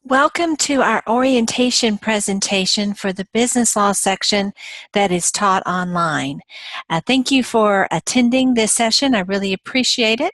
Welcome to our orientation presentation for the business law section that is taught online. Thank you for attending this session. I really appreciate it.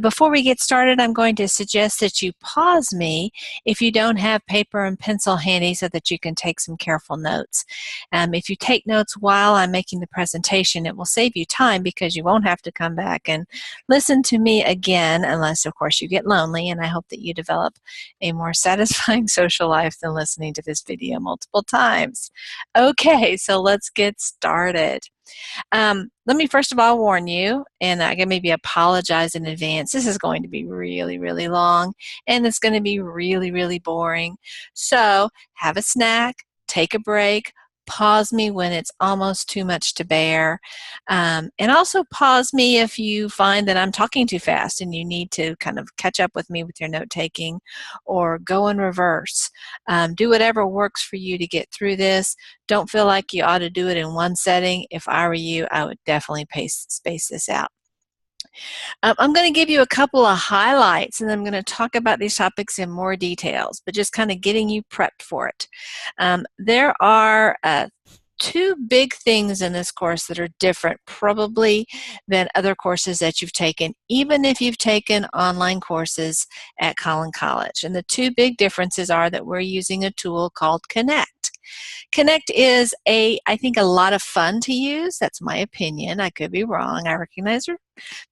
Before we get started, I'm going to suggest that you pause me if you don't have paper and pencil handy so that you can take some careful notes. If you take notes while I'm making the presentation, it will save you time because you won't have to come back and listen to me again unless, of course, you get lonely, and I hope that you develop a more satisfying social life than listening to this video multiple times. Okay, so let's get started. Let me first of all warn you, and I can maybe apologize in advance. This is going to be really, really long, and it's going to be really, really boring. So have a snack, take a break, pause me when it's almost too much to bear, and also pause me if you find that I'm talking too fast and you need to kind of catch up with me with your note-taking, or go in reverse. Do whatever works for you to get through this. Don't feel like you ought to do it in one setting. If I were you, I would definitely space this out. I'm going to give you a couple of highlights, and I'm going to talk about these topics in more details, but just kind of getting you prepped for it. There are two big things in this course that are different probably than other courses that you've taken, even if you've taken online courses at Collin College. And the two big differences are that we're using a tool called Connect. Connect is I think, a lot of fun to use. That's my opinion. I could be wrong. I recognize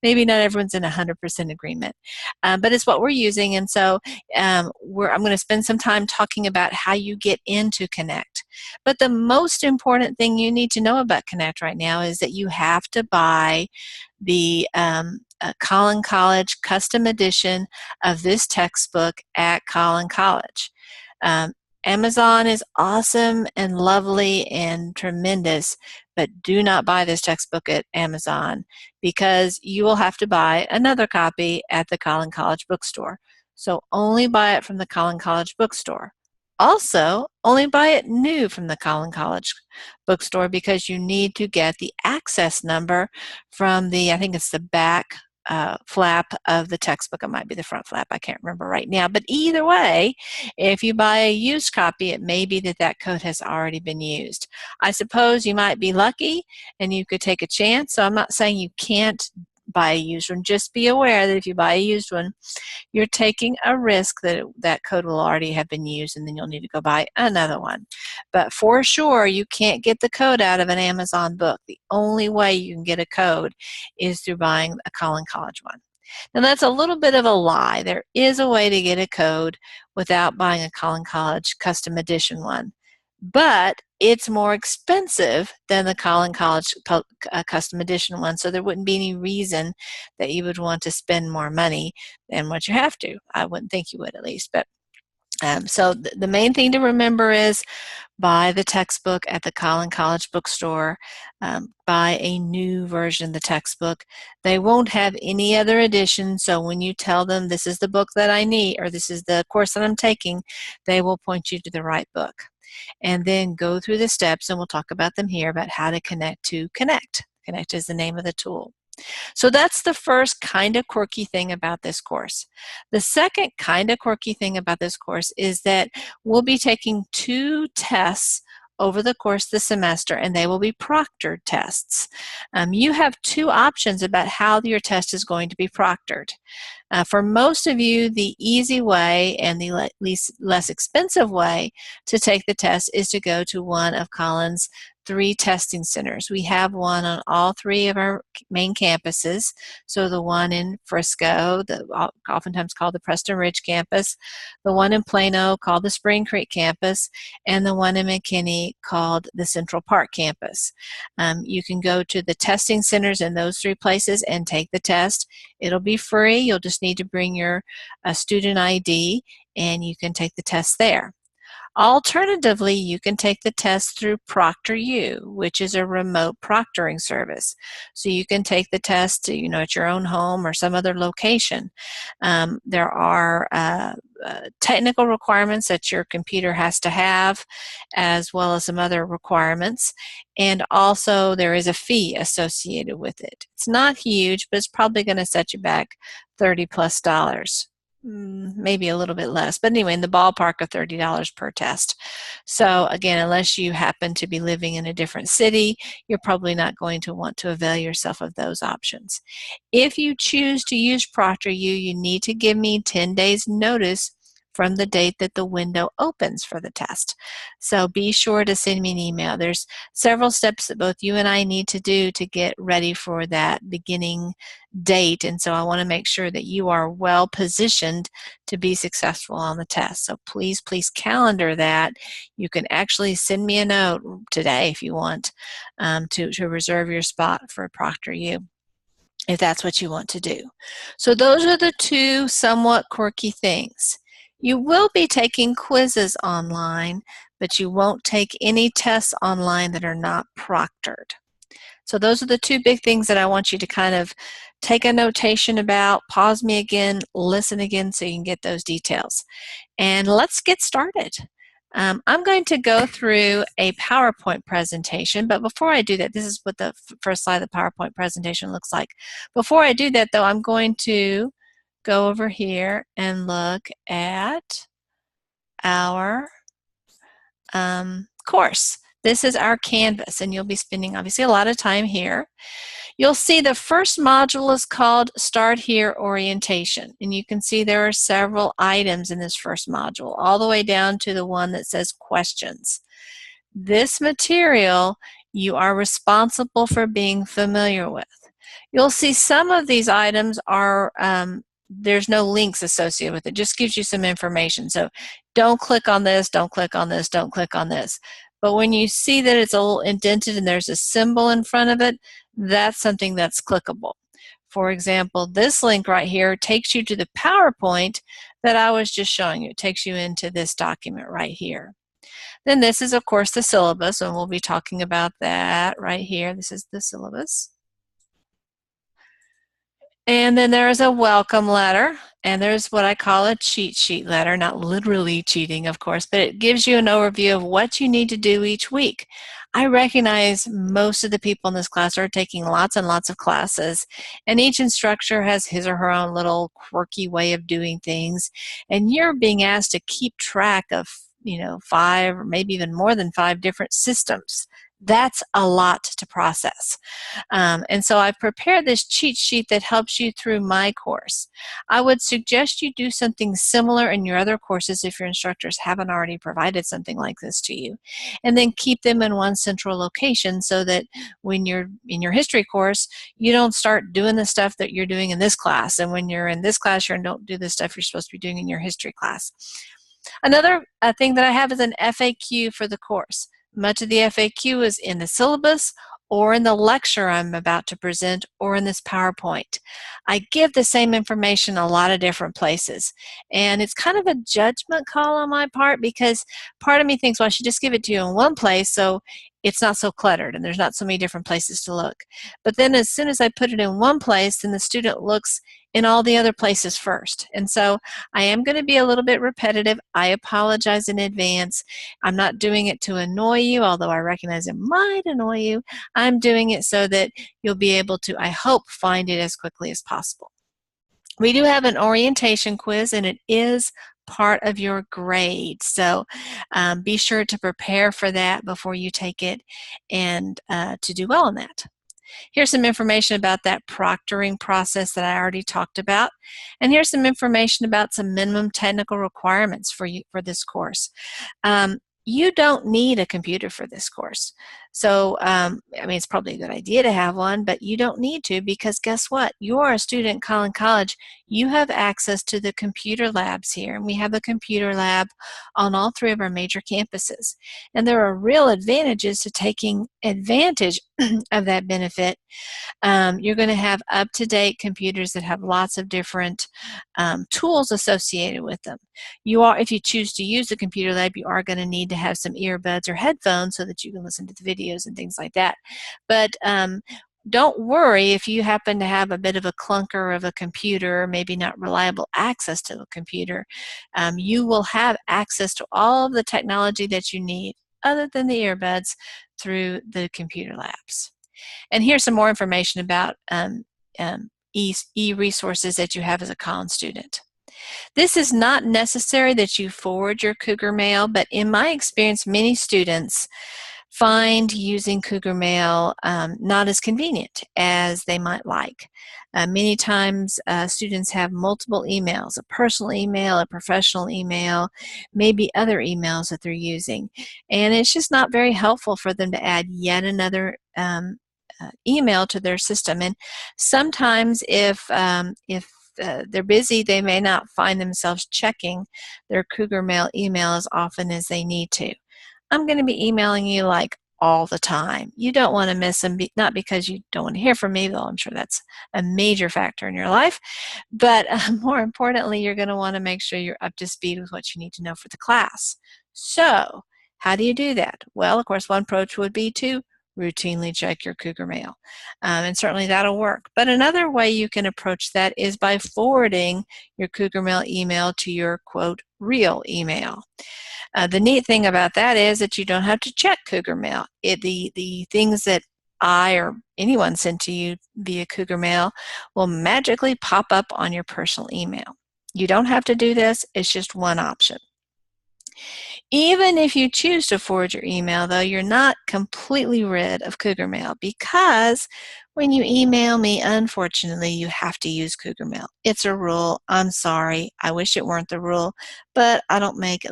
maybe not everyone's in 100% agreement, but it's what we're using. And so I'm going to spend some time talking about how you get into Connect. But the most important thing you need to know about Connect right now is that you have to buy the Collin College custom edition of this textbook at Collin College. Amazon is awesome and lovely and tremendous, but do not buy this textbook at Amazon because you will have to buy another copy at the Collin College bookstore. So only buy it from the Collin College bookstore. Also, only buy it new from the Collin College bookstore because you need to get the access number from I think it's the back flap of the textbook. It might be the front flap. I can't remember right now. But either way, if you buy a used copy, it may be that code has already been used. I suppose you might be lucky and you could take a chance. So I'm not saying you can't buy a used one. Just be aware that if you buy a used one, you're taking a risk that code will already have been used, and then you'll need to go buy another one. But for sure, you can't get the code out of an Amazon book. The only way you can get a code is through buying a Collin College one. Now, that's a little bit of a lie. There is a way to get a code without buying a Collin College custom edition one, but it's more expensive than the Collin College custom edition one, so there wouldn't be any reason that you would want to spend more money than what you have to. I wouldn't think you would, at least. But so the main thing to remember is buy the textbook at the Collin College bookstore. Buy a new version of the textbook. They won't have any other edition, so when you tell them this is the book that I need, or this is the course that I'm taking, they will point you to the right book. And then go through the steps, and we'll talk about them here, about how to connect to Connect. Connect is the name of the tool. So that's the first kind of quirky thing about this course. The second kind of quirky thing about this course is that we'll be taking 2 tests over the course of the semester, and they will be proctored tests. You have 2 options about how your test is going to be proctored. For most of you, the easy way and the less expensive way to take the test is to go to one of Collin's 3 testing centers. We have one on all 3 of our main campuses. So the one in Frisco, oftentimes called the Preston Ridge campus, the one in Plano called the Spring Creek campus, and the one in McKinney called the Central Park campus. You can go to the testing centers in those 3 places and take the test. It'll be free. You'll just need to bring your student ID, and you can take the test there. Alternatively, you can take the test through ProctorU, which is a remote proctoring service. So you can take the test, at your own home or some other location. There are technical requirements that your computer has to have, as well as some other requirements. And also there is a fee associated with it. It's not huge, but it's probably going to set you back $30+. maybe a little bit less, but anyway, in the ballpark of $30 per test. So again, unless you happen to be living in a different city, you're probably not going to want to avail yourself of those options. If you choose to use ProctorU, you need to give me 10 days notice from the date that the window opens for the test. So be sure to send me an email. There's several steps that both you and I need to do to get ready for that beginning date, and so I want to make sure that you are well positioned to be successful on the test. So please calendar that. You can actually send me a note today if you want to reserve your spot for ProctorU, if that's what you want to do. So those are the two somewhat quirky things. You will be taking quizzes online, but you won't take any tests online that are not proctored. So those are the two big things that I want you to kind of take a notation about, pause me again, listen again so you can get those details. And let's get started. I'm going to go through a PowerPoint presentation, but before I do that, this is what the first slide of the PowerPoint presentation looks like. Before I do that, though, I'm going to go over here and look at our course. This is our Canvas, and you'll be spending obviously a lot of time here. You'll see the first module is called Start Here Orientation, and you can see there are several items in this first module, all the way down to the one that says Questions. This material you are responsible for being familiar with. You'll see some of these items are, there's no links associated with it, just gives you some information. So don't click on this, don't click on this, don't click on this. But when you see that it's a little indented and there's a symbol in front of it, that's something that's clickable. For example, this link right here takes you to the PowerPoint that I was just showing you. It takes you into this document right here. Then this is, of course, the syllabus, and we'll be talking about that right here. This is the syllabus. And then there's a welcome letter, and there's what I call a cheat sheet letter, not literally cheating, of course, but it gives you an overview of what you need to do each week. I recognize most of the people in this class are taking lots and lots of classes, and each instructor has his or her own little quirky way of doing things, and you're being asked to keep track of 5 or maybe even more than 5 different systems. That's a lot to process. And so I've prepared this cheat sheet that helps you through my course. I would suggest you do something similar in your other courses if your instructors haven't already provided something like this to you. And then keep them in one central location so that when you're in your history course, you don't start doing the stuff that you're doing in this class. And when you're in this class, you don't do the stuff you're supposed to be doing in your history class. Another thing that I have is an FAQ for the course. Much of the FAQ is in the syllabus or in the lecture I'm about to present or in this PowerPoint. I give the same information a lot of different places, and it's kind of a judgment call on my part because part of me thinks, well, I should just give it to you in one place so it's not so cluttered and there's not so many different places to look. But then as soon as I put it in one place, then the student looks in all the other places first. And so I am going to be a little bit repetitive. I apologize in advance. I'm not doing it to annoy you, although I recognize it might annoy you. I'm doing it so that you'll be able to, I hope, find it as quickly as possible. We do have an orientation quiz, and it is part of your grade. So be sure to prepare for that before you take it and to do well on that. Here's some information about that proctoring process that I already talked about. And here's some information about some minimum technical requirements for this course. You don't need a computer for this course. So, I mean, it's probably a good idea to have one, but you don't need to because guess what? You're a student at Collin College. You have access to the computer labs here, and we have a computer lab on all 3 of our major campuses. And there are real advantages to taking advantage of that benefit. You're going to have up-to-date computers that have lots of different tools associated with them. If you choose to use the computer lab, you are going to need to have some earbuds or headphones so that you can listen to the videos and things like that. But don't worry if you happen to have a bit of a clunker of a computer, maybe not reliable access to a computer. You will have access to all of the technology that you need other than the earbuds through the computer labs. And here's some more information about e-resources that you have as a Collins student. This is not necessary that you forward your Cougar Mail, but in my experience, many students find using Cougar Mail not as convenient as they might like. Many times students have multiple emails, a personal email, a professional email, maybe other emails that they're using. And it's just not very helpful for them to add yet another email to their system. And sometimes if they're busy, they may not find themselves checking their Cougar Mail email as often as they need to. I'm going to be emailing you like all the time. You don't want to miss them, not because you don't want to hear from me, though I'm sure that's a major factor in your life, but more importantly, you're going to want to make sure you're up to speed with what you need to know for the class. So how do you do that? Well, of course, one approach would be to routinely check your Cougar Mail, and certainly that'll work. But another way you can approach that is by forwarding your Cougar Mail email to your, quote, real email. The neat thing about that is that you don't have to check Cougar Mail. The things that I or anyone sent to you via Cougar Mail will magically pop up on your personal email. You don't have to do this. It's just one option. Even if you choose to forward your email, though, you're not completely rid of Cougar Mail, because when you email me, unfortunately, you have to use Cougar Mail. It's a rule. I'm sorry. I wish it weren't the rule, but I don't make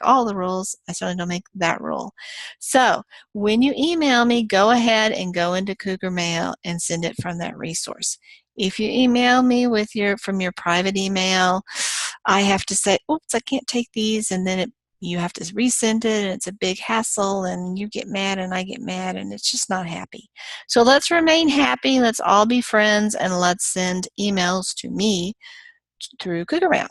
all the rules. I certainly don't make that rule. So when you email me, go ahead and go into Cougar Mail and send it from that resource. If you email me from your private email, I have to say, oops, I can't take these, and then you have to resend it, and it's a big hassle, and you get mad and I get mad, and it's just not happy. So let's remain happy, let's all be friends, and let's send emails to me through Cougar Mail.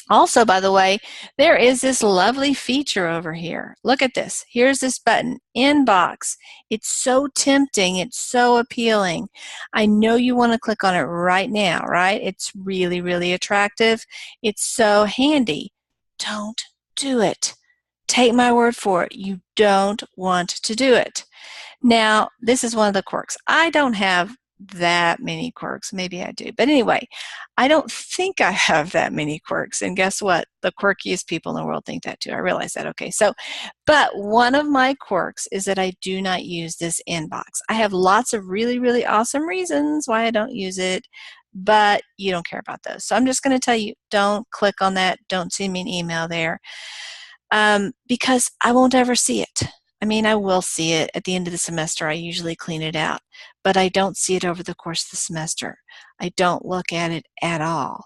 Also, by the way, there is this lovely feature over here. Look at this. Here's this button, Inbox. It's so tempting. It's so appealing. I know you want to click on it right now, right? It's really, really attractive. It's so handy. Don't do it. Take my word for it. You don't want to do it. Now, this is one of the quirks. I don't have that many quirks. Maybe I do. But anyway, I don't think I have that many quirks. And guess what? The quirkiest people in the world think that too. I realize that. Okay. So, but one of my quirks is that I do not use this inbox. I have lots of really, really awesome reasons why I don't use it, but you don't care about those. So I'm just going to tell you, don't click on that. Don't send me an email there, because I won't ever see it. I mean, I will see it at the end of the semester. I usually clean it out, but I don't see it over the course of the semester. I don't look at it at all.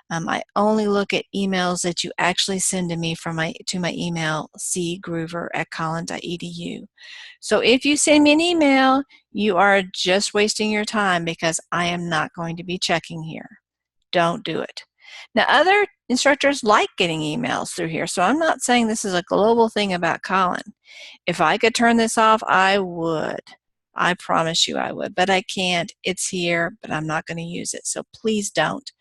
I only look at emails that you actually send to me to my email, cgroover@collin.edu. So if you send me an email, you are just wasting your time, because I am not going to be checking here. Don't do it. Now, other instructors like getting emails through here, so I'm not saying this is a global thing about Collin. If I could turn this off, I would. I promise you I would, but I can't. It's here, but I'm not going to use it. So please don't.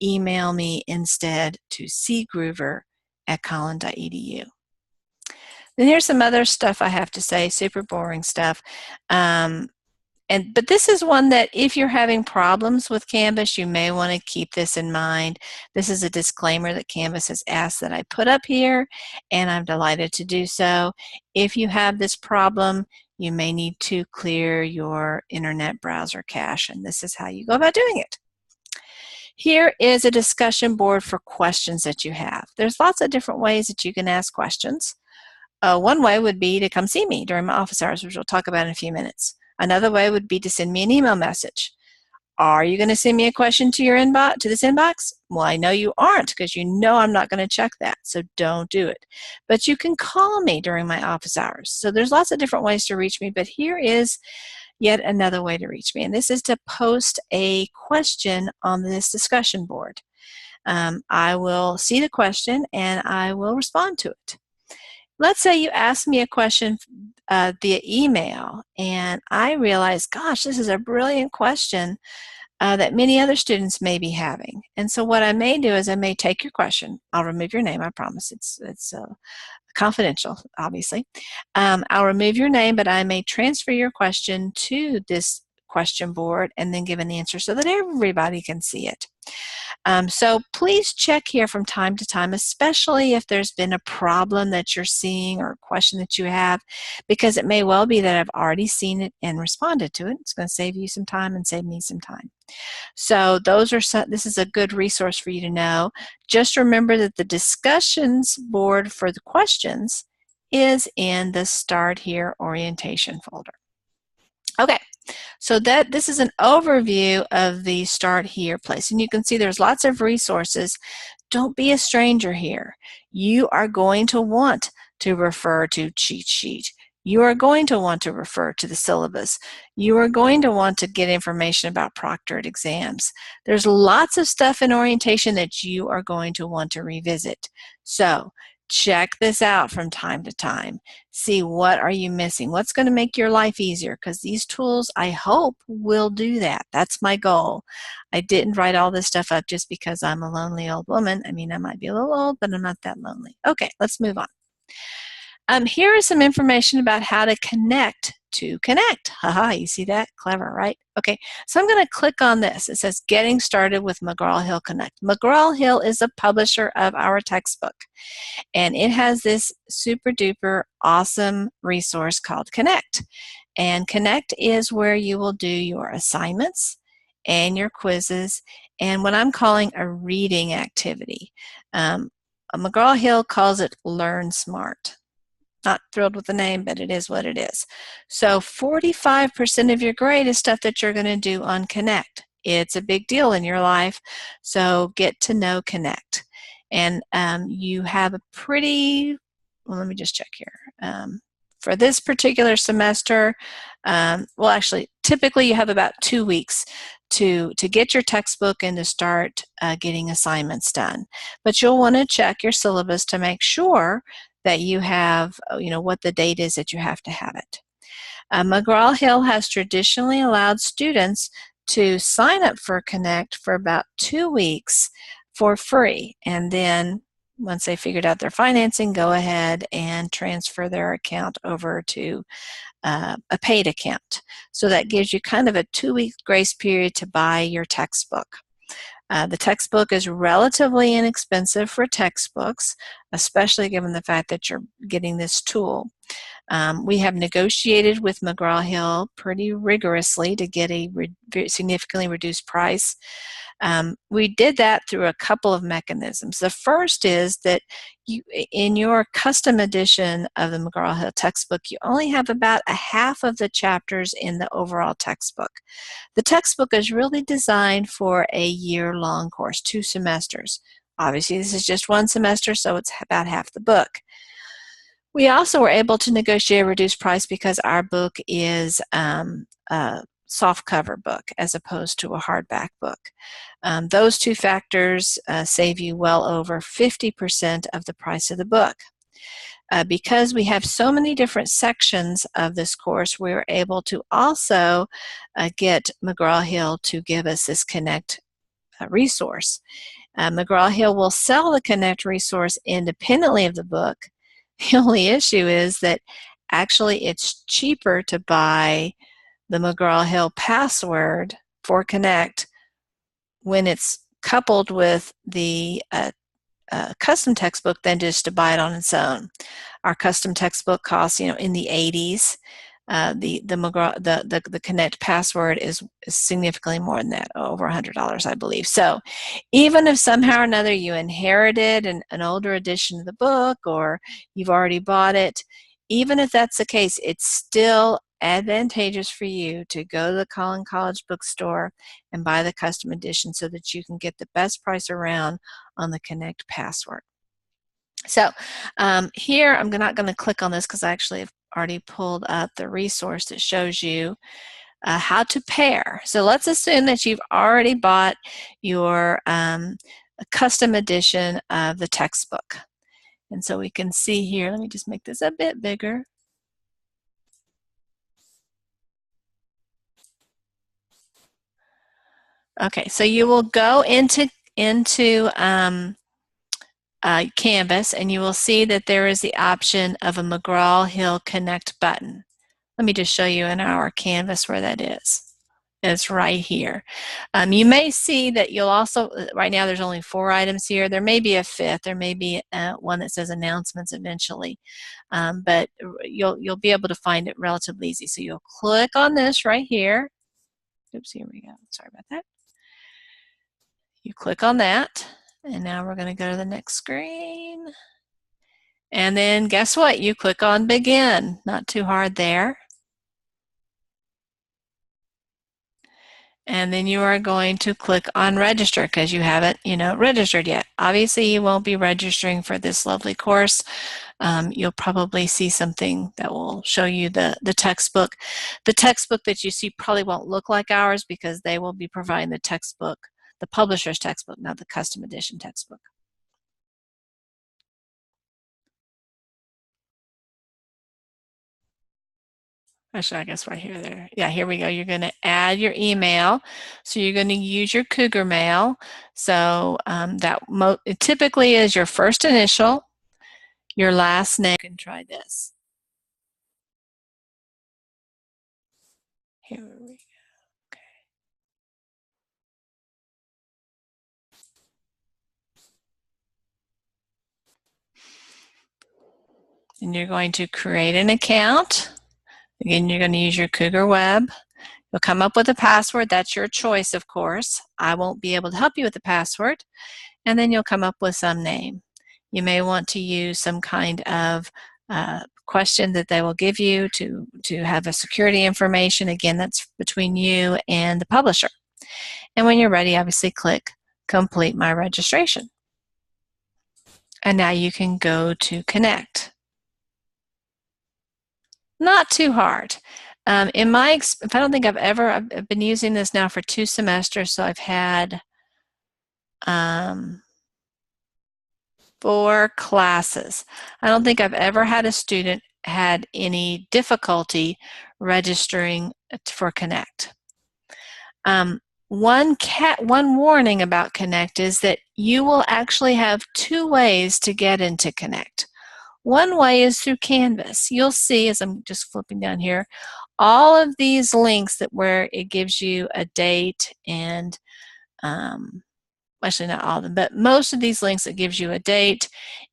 Email me instead to cgroover@collin.edu. Then here's some other stuff I have to say, super boring stuff. But this is one that if you're having problems with Canvas, you may want to keep this in mind. This is a disclaimer that Canvas has asked that I put up here, and I'm delighted to do so. If you have this problem, you may need to clear your internet browser cache, and this is how you go about doing it. Here is a discussion board for questions that you have. There's lots of different ways that you can ask questions. One way would be to come see me during my office hours, which we'll talk about in a few minutes. Another way would be to send me an email message. Are you going to send me a question to this inbox? Well, I know you aren't, because you know I'm not going to check that, so don't do it. But you can call me during my office hours. So there's lots of different ways to reach me, but here is yet another way to reach me, and this is to post a question on this discussion board. I will see the question and I will respond to it. Let's say you ask me a question via email, and I realize, gosh, this is a brilliant question that many other students may be having. And so what I may do is I may take your question. I'll remove your name, I promise. It's confidential, obviously. I'll remove your name, but I may transfer your question to this question board and then give an answer so that everybody can see it. So please check here from time to time, especially if there's been a problem that you're seeing or a question that you have, because it may well be that I've already seen it and responded to it. It's going to save you some time and save me some time. So this is a good resource for you to know. Just remember that the discussions board for the questions is in the Start Here orientation folder. Okay, so this is an overview of the Start Here place, and you can see there's lots of resources. Don't be a stranger here. You are going to want to refer to cheat sheet. You are going to want to refer to the syllabus. You are going to want to get information about proctored exams. There's lots of stuff in orientation that you are going to want to revisit. So check this out from time to time. See, what are you missing? What's going to make your life easier? Because these tools, I hope, will do that. That's my goal. I didn't write all this stuff up just because I'm a lonely old woman. I mean, I might be a little old, but I'm not that lonely. Okay, let's move on. Here is some information about how to connect to Connect. Haha, you see that? Clever, right? Okay, so I'm going to click on this. It says Getting Started with McGraw-Hill Connect. McGraw-Hill is a publisher of our textbook, and it has this super duper awesome resource called Connect. And Connect is where you will do your assignments and your quizzes and what I'm calling a reading activity. McGraw-Hill calls it LearnSmart. Not thrilled with the name, but it is what it is. So 45% of your grade is stuff that you're going to do on Connect. It's a big deal in your life, so get to know Connect. And you have a pretty, well, let me just check here. For this particular semester, well, actually, typically you have about 2 weeks to get your textbook and to start getting assignments done. But you'll want to check your syllabus to make sure that you have, what the date is that you have to have it. McGraw-Hill has traditionally allowed students to sign up for Connect for about 2 weeks for free, and then once they figured out their financing, go ahead and transfer their account over to a paid account. So that gives you kind of a 2-week grace period to buy your textbook. The textbook is relatively inexpensive for textbooks, especially given the fact that you're getting this tool. We have negotiated with McGraw-Hill pretty rigorously to get a significantly reduced price. We did that through a couple of mechanisms. The first is that in your custom edition of the McGraw-Hill textbook, you only have about a half of the chapters in the overall textbook. The textbook is really designed for a year-long course, 2 semesters. Obviously, this is just 1 semester, so it's about half the book. We also were able to negotiate a reduced price because our book is a softcover book as opposed to a hardback book. Those 2 factors save you well over 50% of the price of the book. Because we have so many different sections of this course, we were able to also get McGraw-Hill to give us this Connect resource. McGraw-Hill will sell the Connect resource independently of the book. The only issue is that actually it's cheaper to buy the McGraw-Hill password for Connect when it's coupled with the custom textbook than just to buy it on its own. Our custom textbook costs, in the 80s. The Connect password is significantly more than that, over $100, I believe. So even if somehow or another you inherited an older edition of the book or you've already bought it, even if that's the case, it's still advantageous for you to go to the Collin College bookstore and buy the custom edition so that you can get the best price around on the Connect password. So here I'm not going to click on this because I actually have already pulled up the resource that shows you how to pair. So let's assume that you've already bought your custom edition of the textbook. And so we can see here, let me just make this a bit bigger. Okay, so you will go into Canvas, and you will see that there is the option of a McGraw-Hill Connect button. Let me just show you in our Canvas where that is. It's right here. You may see that you'll also, right now there's only 4 items here. There may be a 5th. There may be one that says announcements eventually. But you'll be able to find it relatively easy. So you'll click on this right here. Oops, here we go. Sorry about that. You click on that, and now we're going to go to the next screen. And then guess what? You click on begin. Not too hard there. And then you are going to click on register because you haven't, registered yet. Obviously, you won't be registering for this lovely course. You'll probably see something that will show you the textbook. The textbook that you see probably won't look like ours because they will be providing the textbook, the publisher's textbook, not the custom edition textbook. Actually, I guess right here, there. Yeah, here we go. You're going to add your email. So you're going to use your Cougar Mail. So it typically is your first initial, your last name. You can try this. Here we go. Okay. And you're going to create an account. Again, you're going to use your Cougar Web. You'll come up with a password. That's your choice, of course. I won't be able to help you with the password. And then you'll come up with some name. You may want to use some kind of question that they will give you to have a security information. Again, that's between you and the publisher. And when you're ready, obviously click complete my registration. And now you can go to connect. Not too hard. If I don't think I've been using this now for 2 semesters, so I've had 4 classes. I don't think I've ever had a student had any difficulty registering for Connect. One warning about Connect is that you will actually have 2 ways to get into Connect. One way is through Canvas. You'll see, as I'm just flipping down here, all of these links where it gives you a date and actually not all of them, but most of these links, it gives you a date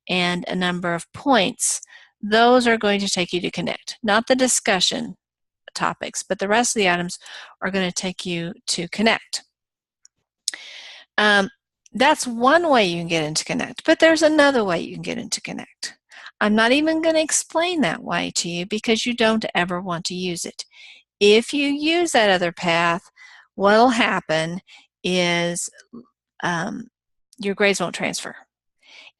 and a number of points. Those are going to take you to Connect, not the discussion topics, but the rest of the items are going to take you to Connect. That's one way you can get into Connect, but there's another way you can get into Connect. I'm not even going to explain that way to you because you don't ever want to use it. If you use that other path, what will happen is your grades won't transfer.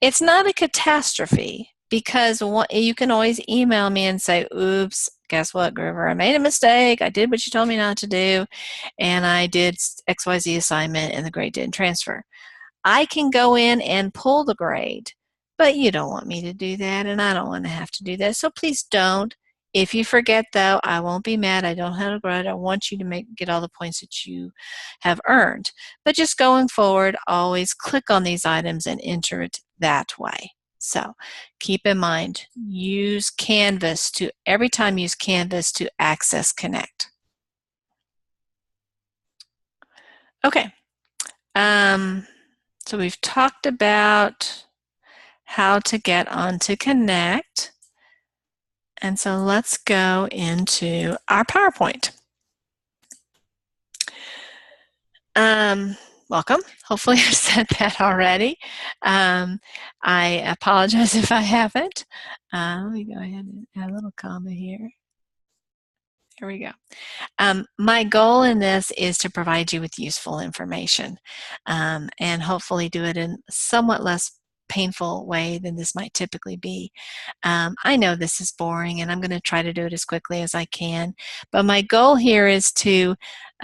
It's not a catastrophe because you can always email me and say, oops, guess what, Grover, I made a mistake. I did what you told me not to do, and I did XYZ assignment, and the grade didn't transfer. I can go in and pull the grade, but you don't want me to do that, and I don't want to have to do that, so please don't. If you forget, though, I won't be mad. I don't have a grudge. I want you to get all the points that you have earned. But just going forward, always click on these items and enter it that way. So keep in mind, use Canvas every time use Canvas to access Connect. Okay. So we've talked about how to get onto Connect. And so let's go into our PowerPoint. Welcome. Hopefully I've said that already. I apologize if I haven't. Let me go ahead and add a little comma here. There we go. My goal in this is to provide you with useful information and hopefully do it in somewhat less painful way than this might typically be. I know this is boring and I'm going to try to do it as quickly as I can, but my goal here is to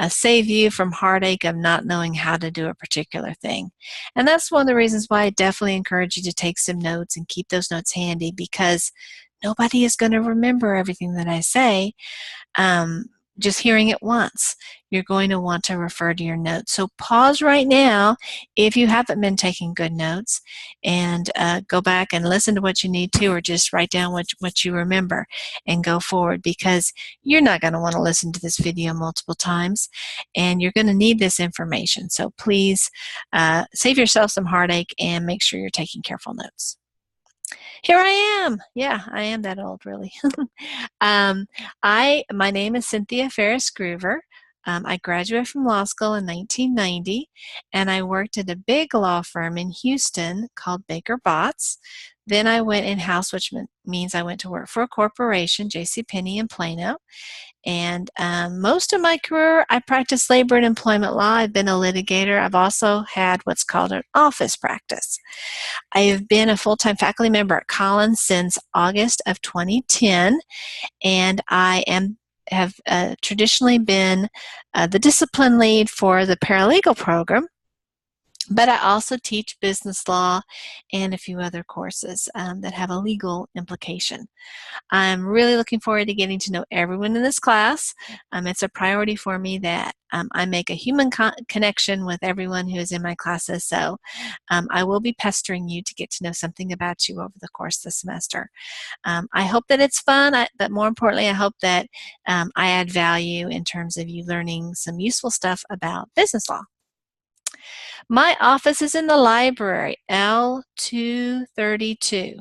save you from heartache of not knowing how to do a particular thing. And that's one of the reasons why I definitely encourage you to take some notes and keep those notes handy, because nobody is going to remember everything that I say. just hearing it once, you're going to want to refer to your notes. So pause right now if you haven't been taking good notes, and go back and listen to what you need to, or just write down what you remember and go forward, because you're not going to want to listen to this video multiple times, and you're going to need this information. So please save yourself some heartache and make sure you're taking careful notes. Here I am. Yeah, I am that old, really. My name is Cynthia Farris Groover. I graduated from law school in 1990, and I worked at a big law firm in Houston called Baker Botts. Then I went in-house, which means I went to work for a corporation, JCPenney in Plano. And most of my career, I practiced labor and employment law. I've been a litigator. I've also had what's called an office practice. I have been a full-time faculty member at Collins since August of 2010, and I have traditionally been the discipline lead for the paralegal program, but I also teach business law and a few other courses that have a legal implication. I'm really looking forward to getting to know everyone in this class. It's a priority for me that I make a human connection with everyone who is in my classes, so I will be pestering you to get to know something about you over the course of the semester. I hope that it's fun, but more importantly, I hope that I add value in terms of you learning some useful stuff about business law. My office is in the library, L232.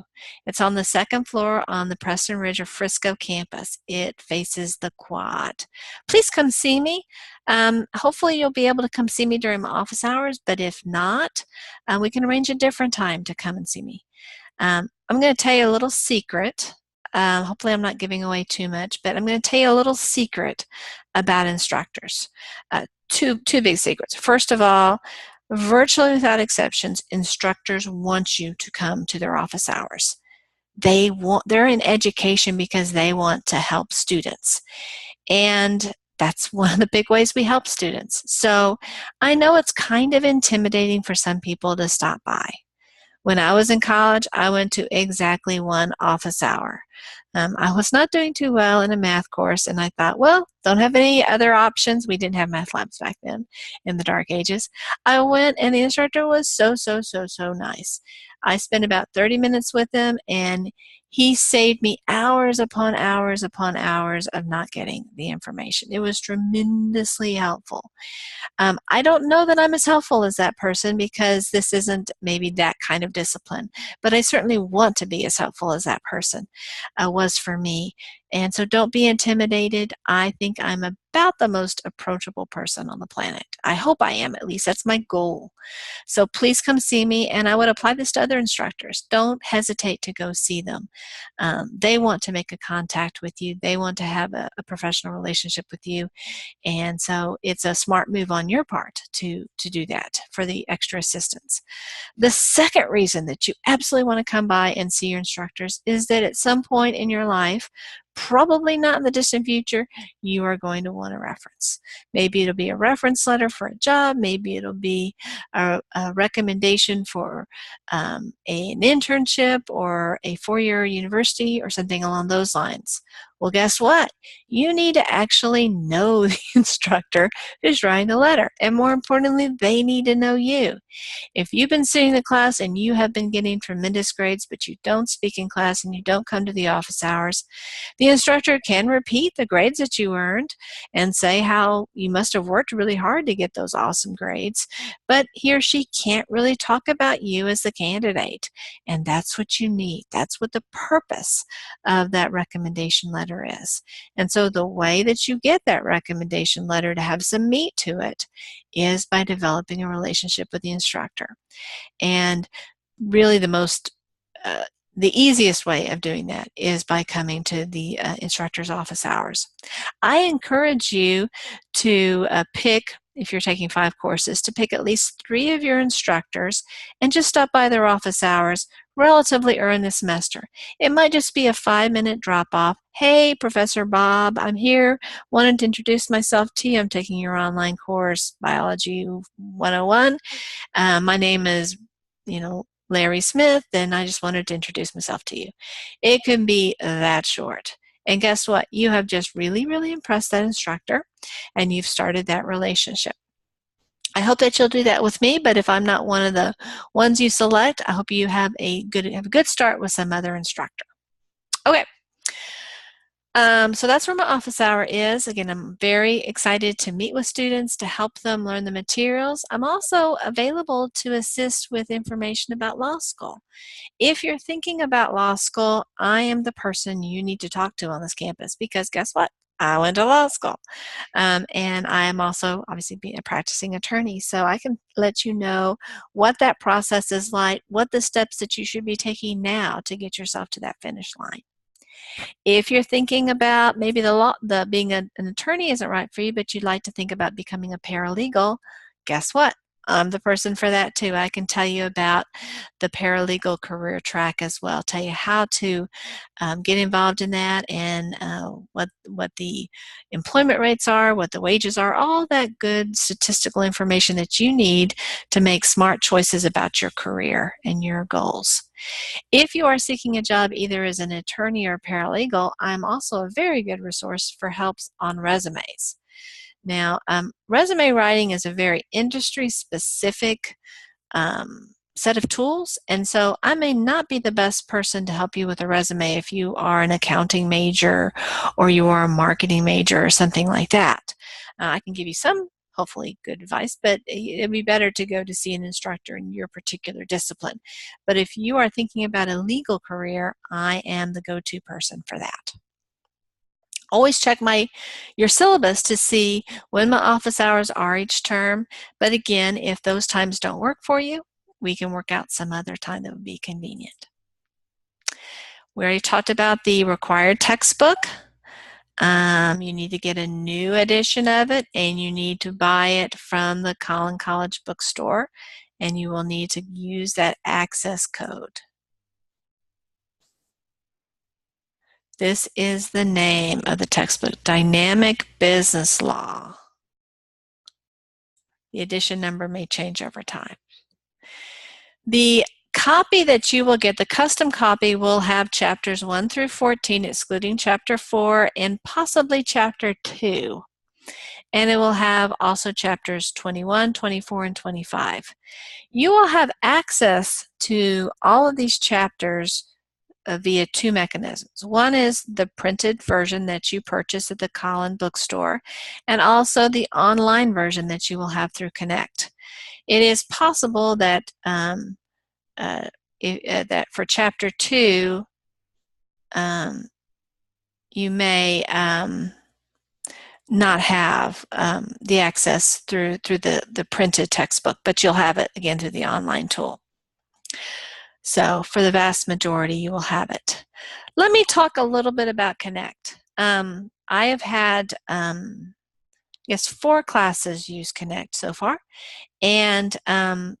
It's on the second floor on the Preston Ridge or Frisco campus. It faces the quad. Please come see me. Hopefully you'll be able to come see me during my office hours, but if not, we can arrange a different time to come and see me. I'm going to tell you a little secret. Hopefully I'm not giving away too much, but I'm going to tell you a little secret about instructors. Two big secrets. First of all, virtually without exceptions, instructors want you to come to their office hours. They're in education because they want to help students. And that's one of the big ways we help students. So I know it's kind of intimidating for some people to stop by. When I was in college, I went to exactly one office hour. I was not doing too well in a math course, and I thought, well, don't have any other options. We didn't have math labs back then in the dark ages. I went, and the instructor was so nice. I spent about 30 minutes with him, and he saved me hours upon hours upon hours of not getting the information. It was tremendously helpful. I don't know that I'm as helpful as that person because this isn't maybe that kind of discipline, but I certainly want to be as helpful as that person was for me. And so don't be intimidated. I think I'm about the most approachable person on the planet. I hope I am, at least. That's my goal. So please come see me, and I would apply this to other instructors. Don't hesitate to go see them. They want to make a contact with you. They want to have a professional relationship with you. And so it's a smart move on your part to do that for the extra assistance. The second reason that you absolutely want to come by and see your instructors is that at some point in your life, probably not in the distant future, you are going to want a reference. Maybe it'll be a reference letter for a job. Maybe it'll be a recommendation for an internship or a four-year university or something along those lines. Well, guess what? You need to actually know the instructor who's writing the letter. And more importantly, they need to know you. If you've been sitting in the class and you have been getting tremendous grades, but you don't speak in class and you don't come to the office hours, the instructor can repeat the grades that you earned and say how you must have worked really hard to get those awesome grades, but he or she can't really talk about you as the candidate. And that's what you need. That's what the purpose of that recommendation letter is. And so the way that you get that recommendation letter to have some meat to it is by developing a relationship with the instructor. And really the easiest way of doing that is by coming to the instructor's office hours. I encourage you to pick, if you're taking 5 courses, to pick at least 3 of your instructors and just stop by their office hours relatively early in the semester. It might just be a 5-minute drop-off. Hey, Professor Bob, I'm here. Wanted to introduce myself to you. I'm taking your online course, Biology 101. My name is, Larry Smith, and I just wanted to introduce myself to you. It can be that short. And guess what? You have just really, really impressed that instructor, and you've started that relationship. I hope that you'll do that with me, but if I'm not one of the ones you select, I hope you have a good start with some other instructor. Okay. So that's where my office hour is. Again, I'm very excited to meet with students to help them learn the materials. I'm also available to assist with information about law school. If you're thinking about law school, I am the person you need to talk to on this campus, because guess what? I went to law school. And I am also obviously being a practicing attorney, so I can let you know what that process is like, what the steps that you should be taking now to get yourself to that finish line. If you're thinking about maybe being an attorney isn't right for you, but you'd like to think about becoming a paralegal, guess what? I'm the person for that too. I can tell you about the paralegal career track as well, tell you how to get involved in that, and what the employment rates are, what the wages are, all that good statistical information that you need to make smart choices about your career and your goals. If you are seeking a job either as an attorney or paralegal, I'm also a very good resource for helps on resumes. Now, resume writing is a very industry-specific set of tools, and so I may not be the best person to help you with a resume if you are an accounting major or you are a marketing major or something like that. I can give you some hopefully good advice, but it'd be better to go to see an instructor in your particular discipline. But if you are thinking about a legal career, I am the go-to person for that. Always check your syllabus to see when my office hours are each term. But again, if those times don't work for you, we can work out some other time that would be convenient. We already talked about the required textbook. You need to get a new edition of it, and you need to buy it from the Collin College bookstore, and you will need to use that access code. This is the name of the textbook, Dynamic Business Law. The edition number may change over time. The copy that you will get, the custom copy, will have chapters 1 through 14, excluding chapter 4 and possibly chapter 2. And it will have also chapters 21, 24, and 25. You will have access to all of these chapters via two mechanisms. One is the printed version that you purchase at the Collin bookstore, and also the online version that you will have through Connect. It is possible that that for chapter 2, you may not have the access through the printed textbook, but you'll have it again through the online tool. So for the vast majority, you will have it. Let me talk a little bit about Connect. I have had, yes, 4 classes use Connect so far, and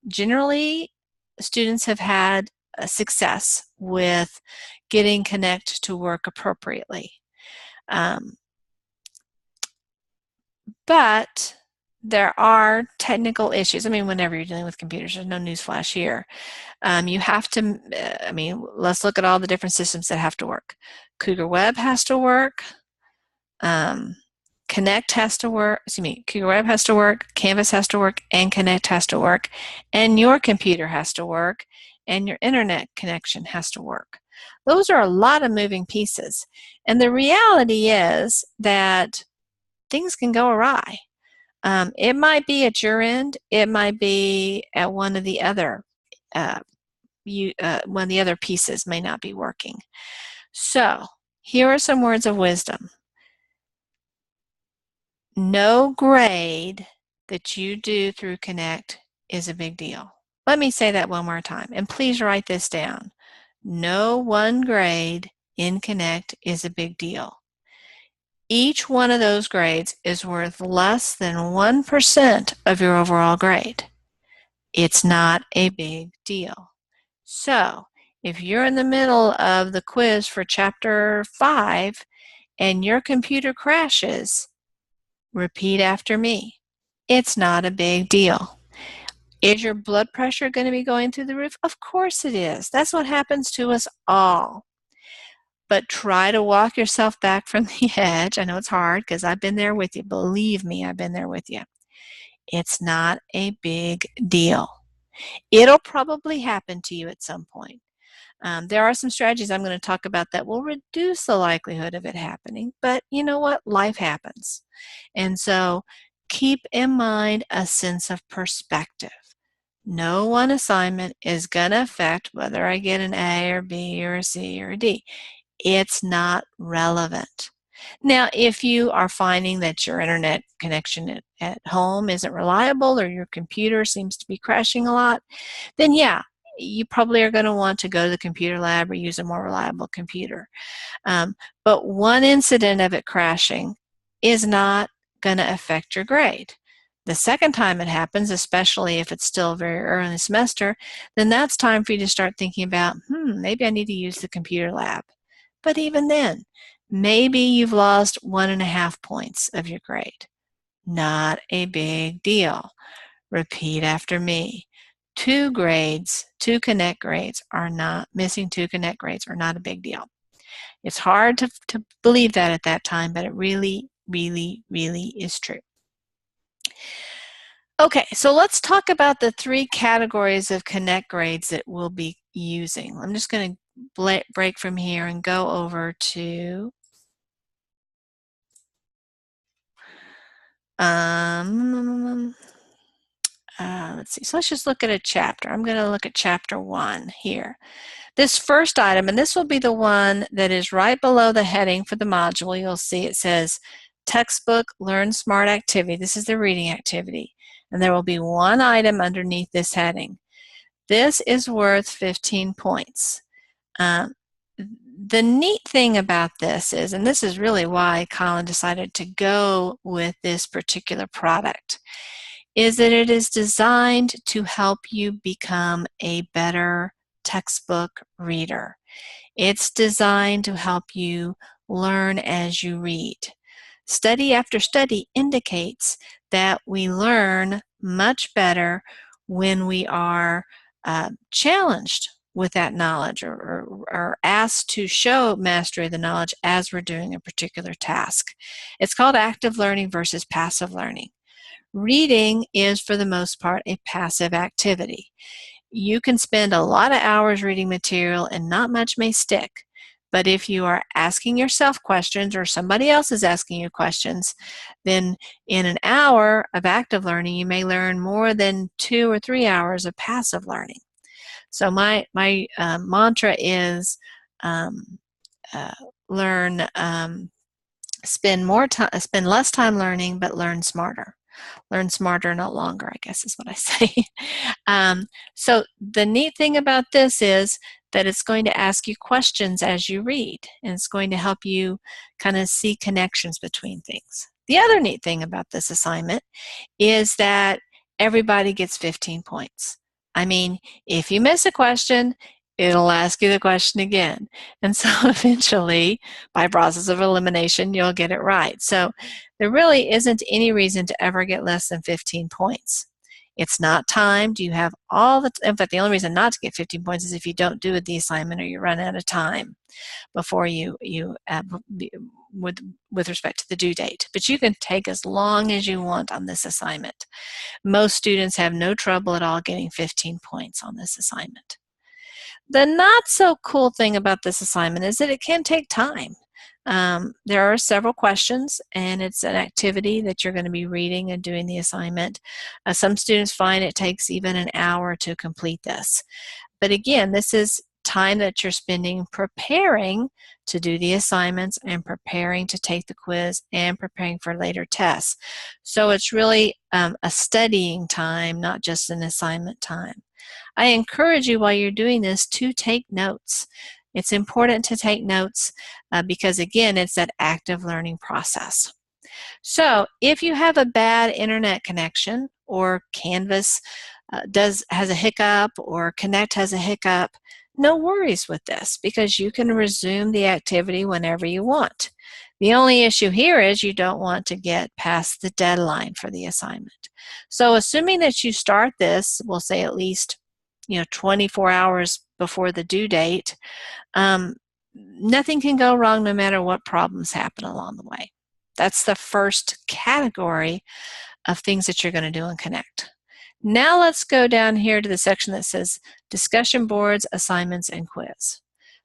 generally students have had success with getting Connect to work appropriately. But there are technical issues. I mean, whenever you're dealing with computers, there's no newsflash here. You have to, let's look at all the different systems that have to work. Cougar Web has to work. Connect has to work, Cougar Web has to work, Canvas has to work, and Connect has to work, and your computer has to work, and your internet connection has to work. Those are a lot of moving pieces. And the reality is that things can go awry. It might be at your end, it might be at one of the other one of the other pieces may not be working. So here are some words of wisdom. No grade that you do through Connect is a big deal. Let me say that one more time, and please write this down. No one grade in Connect is a big deal. Each one of those grades is worth less than 1% of your overall grade. It's not a big deal. So if you're in the middle of the quiz for chapter 5 and your computer crashes, repeat after me. It's not a big deal. Is your blood pressure going to be going through the roof? Of course it is. That's what happens to us all. but try to walk yourself back from the edge. I know it's hard because I've been there with you. Believe me, I've been there with you. It's not a big deal. It'll probably happen to you at some point. There are some strategies I'm going to talk about that will reduce the likelihood of it happening, but you know what? Life happens. And so keep in mind a sense of perspective. No one assignment is going to affect whether I get an A or B or a C or a D. It's not relevant. Now, if you are finding that your internet connection at home isn't reliable or your computer seems to be crashing a lot, then yeah, you probably are going to want to go to the computer lab or use a more reliable computer. But one incident of it crashing is not going to affect your grade. The second time it happens, especially if it's still very early in the semester, then that's time for you to start thinking about, maybe I need to use the computer lab. But even then, maybe you've lost 1.5 points of your grade. Not a big deal. Repeat after me. 2 grades, 2 Connect grades are not, missing 2 Connect grades are not a big deal. It's hard to believe that at that time, but it really, really, really is true. Okay, so let's talk about the 3 categories of Connect grades that we'll be using. I'm just going to break from here and go over to let's see. So let's just look at a chapter. I'm going to look at chapter 1 here. This first item, and this will be the one that is right below the heading for the module, you'll see it says Textbook LearnSmart Activity. This is the reading activity. And there will be one item underneath this heading. This is worth 15 points. The neat thing about this is, and this is really why Colin decided to go with this particular product, is that it is designed to help you become a better textbook reader. It's designed to help you learn as you read. Study after study indicates that we learn much better when we are challenged with that knowledge or asked to show mastery of the knowledge as we're doing a particular task. It's called active learning versus passive learning. Reading is, for the most part, a passive activity. You can spend a lot of hours reading material and not much may stick. But if you are asking yourself questions or somebody else is asking you questions, then in an hour of active learning, you may learn more than 2 or 3 hours of passive learning. So my mantra is spend less time learning, but learn smarter. Learn smarter, not longer, I guess is what I say. So the neat thing about this is that it's going to ask you questions as you read, and it's going to help you kind of see connections between things. The other neat thing about this assignment is that everybody gets 15 points. I mean, if you miss a question, it'll ask you the question again. And so eventually, by process of elimination, you'll get it right. So there really isn't any reason to ever get less than 15 points. It's not timed. You have in fact, the only reason not to get 15 points is if you don't do the assignment or you run out of time before with respect to the due date. But you can take as long as you want on this assignment. Most students have no trouble at all getting 15 points on this assignment. The not so cool thing about this assignment is that it can take time. There are several questions, and it's an activity that you're going to be reading and doing the assignment. Some students find it takes even an hour to complete this. But again, this is time that you're spending preparing to do the assignments and preparing to take the quiz and preparing for later tests. So it's really a studying time, not just an assignment time. I encourage you while you're doing this to take notes. It's important to take notes because, again, it's that active learning process. So if you have a bad internet connection or Canvas has a hiccup or Connect has a hiccup, no worries with this because you can resume the activity whenever you want. The only issue here is you don't want to get past the deadline for the assignment. So assuming that you start this, we'll say at least 24 hours before the due date, nothing can go wrong no matter what problems happen along the way. That's the first category of things that you're going to do in Connect. Now let's go down here to the section that says discussion boards, assignments, and quiz.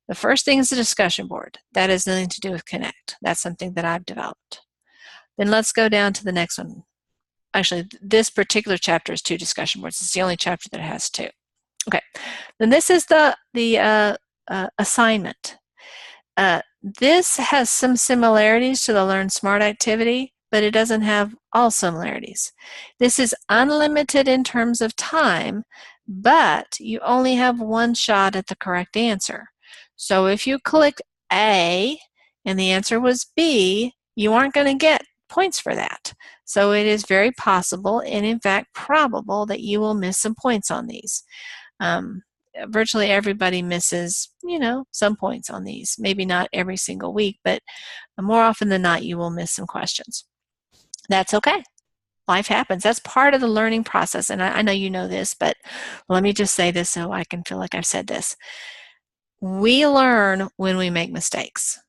The first thing is the discussion board. That has nothing to do with Connect. That's something that I've developed. Then let's go down to the next one. Actually, this particular chapter is 2 discussion boards. It's the only chapter that has 2. Okay, then this is the assignment. This has some similarities to the LearnSmart activity, but it doesn't have all similarities. This is unlimited in terms of time, but you only have one shot at the correct answer. So if you clicked A and the answer was B, you aren't going to get points for that. So it is very possible, and in fact probable, that you will miss some points on these. Virtually everybody misses, some points on these. Maybe not every single week, but more often than not, you will miss some questions. That's okay. Life happens. That's part of the learning process. And I know you know this, but let me just say this so I can feel like I've said this. We learn when we make mistakes.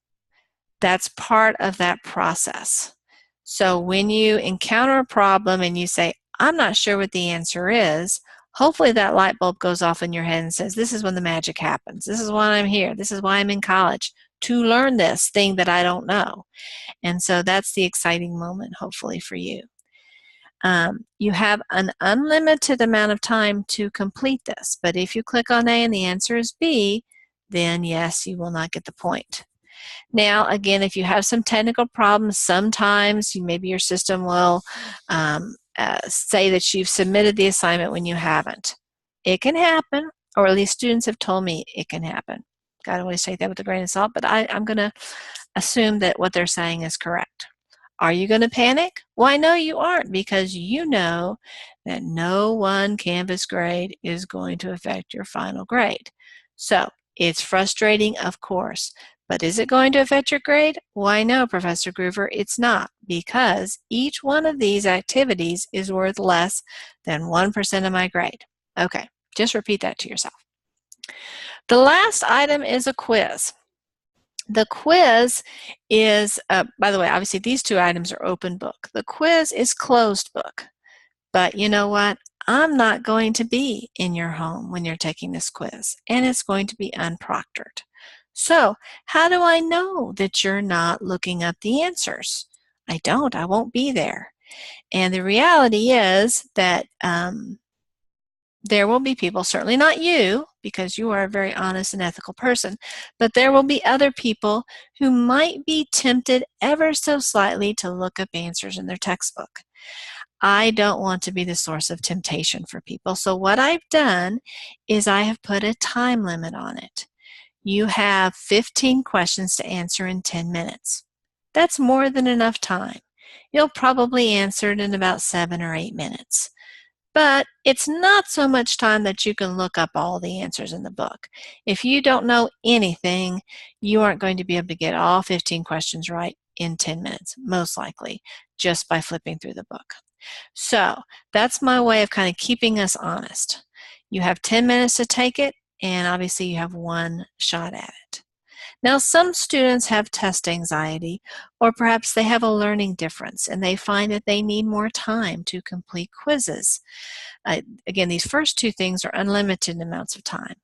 That's part of that process. So when you encounter a problem and you say, I'm not sure what the answer is, hopefully that light bulb goes off in your head and says, this is when the magic happens. This is why I'm here. This is why I'm in college, to learn this thing that I don't know. And so that's the exciting moment, hopefully, for you. You have an unlimited amount of time to complete this, but if you click on A and the answer is B, then yes, you will not get the point. Now, again, if you have some technical problems, sometimes maybe your system will say that you've submitted the assignment when you haven't. It can happen, or at least students have told me it can happen. Got to always take that with a grain of salt, but I'm going to assume that what they're saying is correct. Are you going to panic? Why, no, you aren't, because you know that no one Canvas grade is going to affect your final grade. So it's frustrating, of course, but is it going to affect your grade? Why, no, Professor Groover, it's not, because each one of these activities is worth less than 1% of my grade. Okay, just repeat that to yourself. The last item is a quiz. The quiz is, by the way, obviously these 2 items are open book. The quiz is closed book. But you know what? I'm not going to be in your home when you're taking this quiz, and it's going to be unproctored. So how do I know that you're not looking up the answers? I won't be there. And the reality is that there will be people, certainly not you, because you are a very honest and ethical person, but there will be other people who might be tempted ever so slightly to look up answers in their textbook. I don't want to be the source of temptation for people. So what I've done is I have put a time limit on it. You have 15 questions to answer in 10 minutes. That's more than enough time. You'll probably answer it in about 7 or 8 minutes. But it's not so much time that you can look up all the answers in the book. If you don't know anything, you aren't going to be able to get all 15 questions right in 10 minutes, most likely, just by flipping through the book. So that's my way of kind of keeping us honest. You have 10 minutes to take it, and obviously you have one shot at it. Now, some students have test anxiety, or perhaps they have a learning difference and they find that they need more time to complete quizzes. Again, these first 2 things are unlimited amounts of time.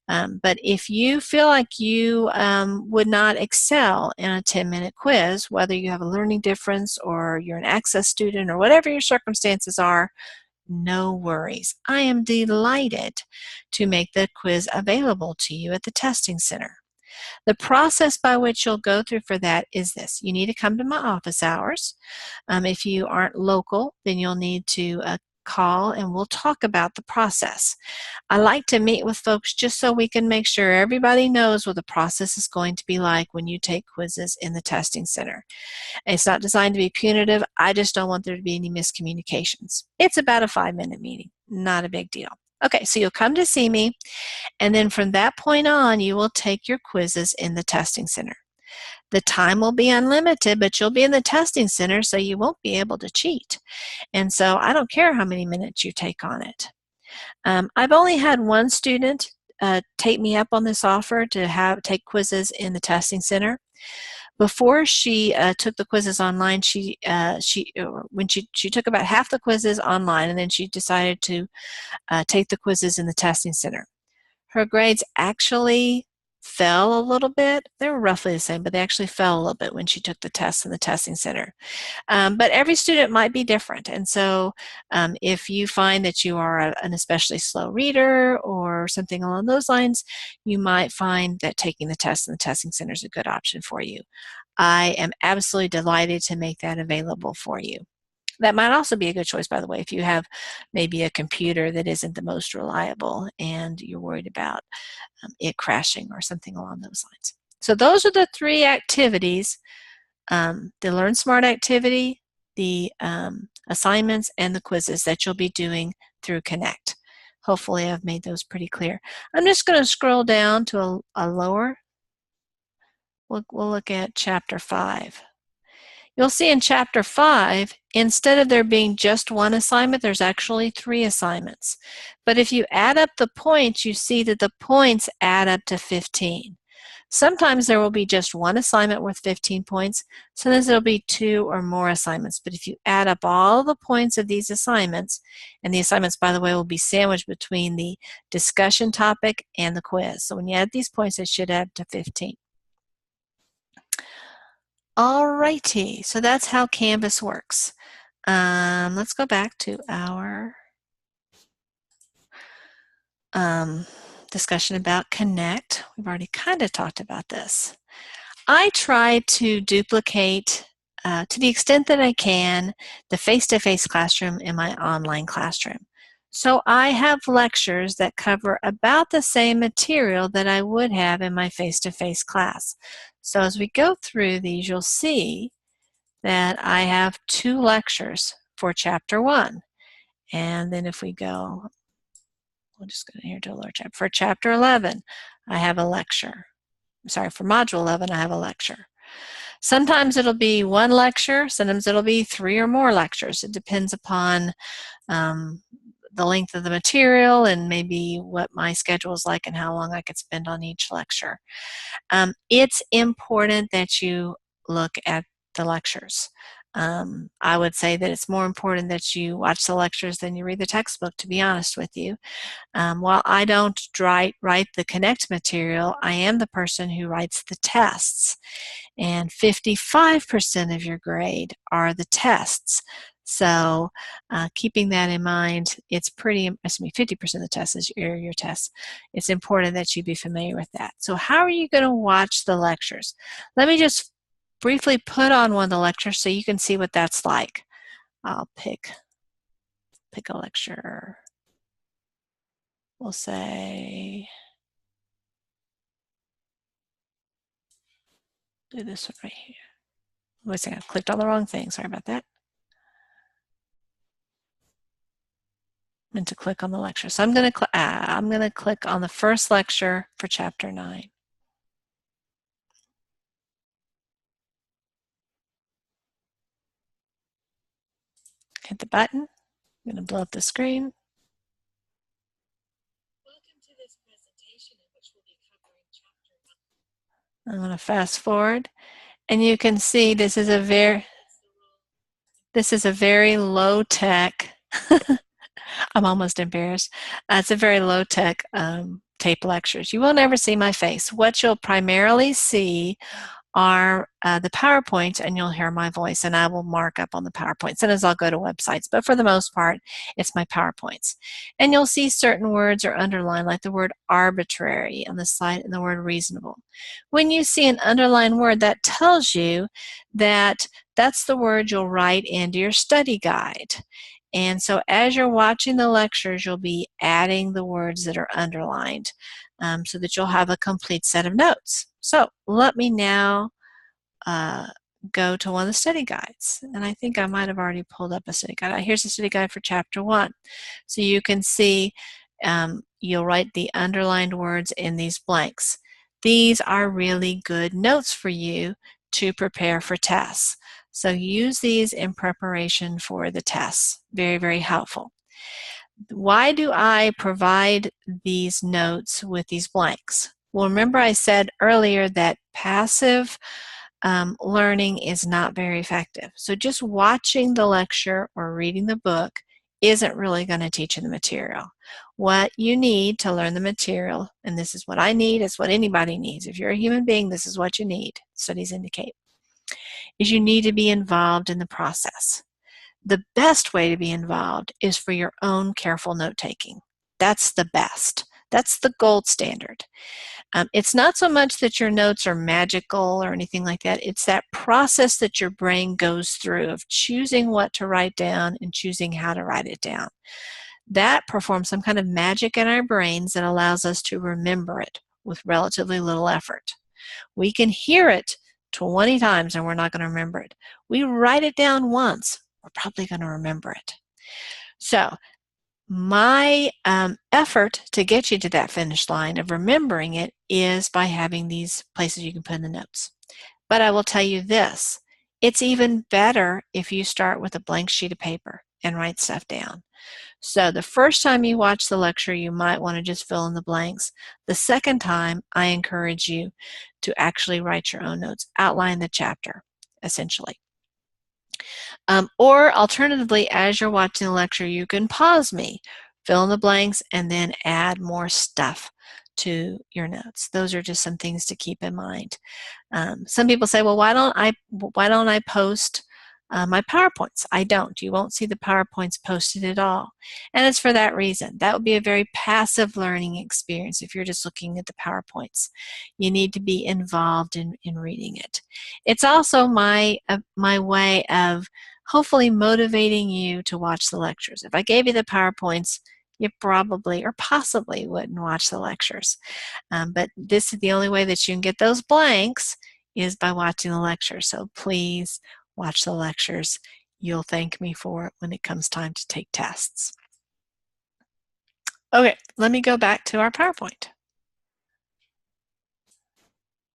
But if you feel like you would not excel in a 10-minute quiz, whether you have a learning difference or you're an access student or whatever your circumstances are, no worries. I am delighted to make the quiz available to you at the testing center. The process by which you'll go through for that is this. You need to come to my office hours. If you aren't local, then you'll need to call and we'll talk about the process. I like to meet with folks just so we can make sure everybody knows what the process is going to be like when you take quizzes in the testing center. It's not designed to be punitive. I just don't want there to be any miscommunications. It's about a 5-minute meeting, not a big deal. Okay, so you'll come to see me, and then from that point on, you will take your quizzes in the testing center. The time will be unlimited, but you'll be in the testing center, so you won't be able to cheat. And so I don't care how many minutes you take on it. I've only had one student take me up on this offer to take quizzes in the testing center. Before she took the quizzes online, when she took about half the quizzes online, and then she decided to take the quizzes in the testing center. Her grades actually fell a little bit. They were roughly the same, but they actually fell a little bit when she took the tests in the testing center. But every student might be different, and so if you find that you are an especially slow reader or something along those lines, you might find that taking the test in the testing center is a good option for you. I am absolutely delighted to make that available for you. That might also be a good choice, by the way, if you have maybe a computer that isn't the most reliable and you're worried about it crashing or something along those lines. So those are the 3 activities: the LearnSmart activity, the assignments, and the quizzes that you'll be doing through Connect. Hopefully I've made those pretty clear. I'm just going to scroll down to a lower. We'll look at Chapter 5. You'll see in Chapter 5, instead of there being just 1 assignment, there's actually 3 assignments. But if you add up the points, you see that the points add up to 15. Sometimes there will be just 1 assignment worth 15 points. Sometimes there will be 2 or more assignments. But if you add up all the points of these assignments, and the assignments, by the way, will be sandwiched between the discussion topic and the quiz. So when you add these points, it should add to 15. Alrighty, so that's how Canvas works. Let's go back to our discussion about Connect. We've already kind of talked about this. I try to duplicate, to the extent that I can, the face-to-face classroom in my online classroom. So I have lectures that cover about the same material that I would have in my face-to-face class. So as we go through these, you'll see that I have 2 lectures for Chapter 1. And then if we go, we'll just go here to Alert Chapter. For Chapter 11, I have a lecture. Sorry, for Module 11, I have a lecture. Sometimes it'll be 1 lecture, sometimes it'll be 3 or more lectures. It depends upon the length of the material and maybe what my schedule is like and how long I could spend on each lecture. It's important that you look at the lectures. I would say that it's more important that you watch the lectures than you read the textbook, to be honest with you. While I don't write the Connect material, I am the person who writes the tests. And 55% of your grade are the tests. So keeping that in mind, it's 50% of the tests is your tests. It's important that you be familiar with that. So how are you going to watch the lectures? Let me just briefly put on one of the lectures so you can see what that's like. I'll pick a lecture. We'll say, do this one right here. Wait a second, I clicked on the wrong thing. Sorry about that. I meant to click on the lecture. So I'm going to click on the first lecture for Chapter 9. Hit the button. I'm going to blow up the screen. Welcome to this presentation in which we'll be covering Chapter 9. I'm going to fast forward, and you can see this is a very low tech. I'm almost embarrassed. It's a very low tech tape lectures. You will never see my face. What you'll primarily see are the PowerPoints, and you'll hear my voice, and I will mark up on the PowerPoints. Sometimes I'll go to websites, but for the most part, it's my PowerPoints. And you'll see certain words are underlined, like the word arbitrary on the side and the word reasonable. When you see an underlined word, that tells you that that's the word you'll write into your study guide. And so as you're watching the lectures, you'll be adding the words that are underlined so that you'll have a complete set of notes. So let me now go to one of the study guides. And I think I might have already pulled up a study guide. Here's the study guide for Chapter 1. So you can see you'll write the underlined words in these blanks. These are really good notes for you to prepare for tests. So use these in preparation for the tests. Very, very helpful. Why do I provide these notes with these blanks? Well, remember I said earlier that passive learning is not very effective. So just watching the lecture or reading the book isn't really going to teach you the material. What you need to learn the material, and this is what I need, it's what anybody needs. If you're a human being, this is what you need, studies indicate, is you need to be involved in the process. The best way to be involved is for your own careful note-taking. That's the best. That's the gold standard. It's not so much that your notes are magical or anything like that. It's that process that your brain goes through of choosing what to write down and choosing how to write it down. That performs some kind of magic in our brains that allows us to remember it with relatively little effort. We can hear it 20 times and we're not going to remember it. We write it down once, we're probably going to remember it. So my effort to get you to that finish line of remembering it is by having these places you can put in the notes. But I will tell you this, it's even better if you start with a blank sheet of paper and write stuff down. So the first time you watch the lecture, you might want to just fill in the blanks. The second time, I encourage you to actually write your own notes, outline the chapter, essentially. Or alternatively, as you're watching the lecture, you can pause me, fill in the blanks, and then add more stuff to your notes. Those are just some things to keep in mind. Some people say, well, why don't I post my PowerPoints? I don't. You won't see the PowerPoints posted at all. And it's for that reason. That would be a very passive learning experience if you're just looking at the PowerPoints. You need to be involved in reading it. It's also my way of hopefully motivating you to watch the lectures. If I gave you the PowerPoints, you probably or possibly wouldn't watch the lectures. But this is the only way that you can get those blanks is by watching the lecture. So please watch the lectures. You'll thank me for it when it comes time to take tests. Okay, let me go back to our PowerPoint.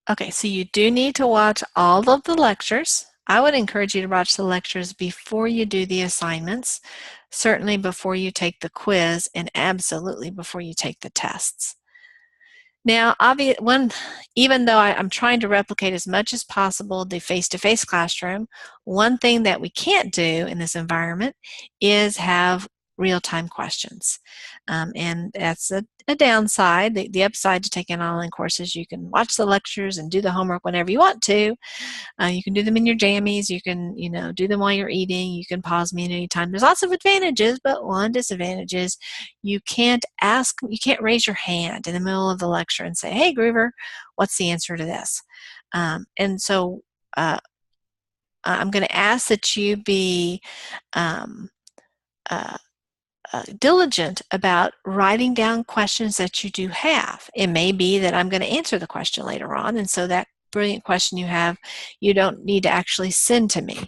Okay, so you do need to watch all of the lectures. I would encourage you to watch the lectures before you do the assignments, certainly before you take the quiz, and absolutely before you take the tests. Now, even though I'm trying to replicate as much as possible the face-to-face classroom, one thing that we can't do in this environment is have real-time questions. And that's a downside. The upside to taking online courses, you can watch the lectures and do the homework whenever you want to. You can do them in your jammies. You can, do them while you're eating. You can pause me at any time. There's lots of advantages, but one disadvantage is you can't raise your hand in the middle of the lecture and say, hey, Groover, what's the answer to this? And so I'm going to ask that you be diligent about writing down questions that you do have. It may be that I'm going to answer the question later on, and so that brilliant question you have, you don't need to actually send to me.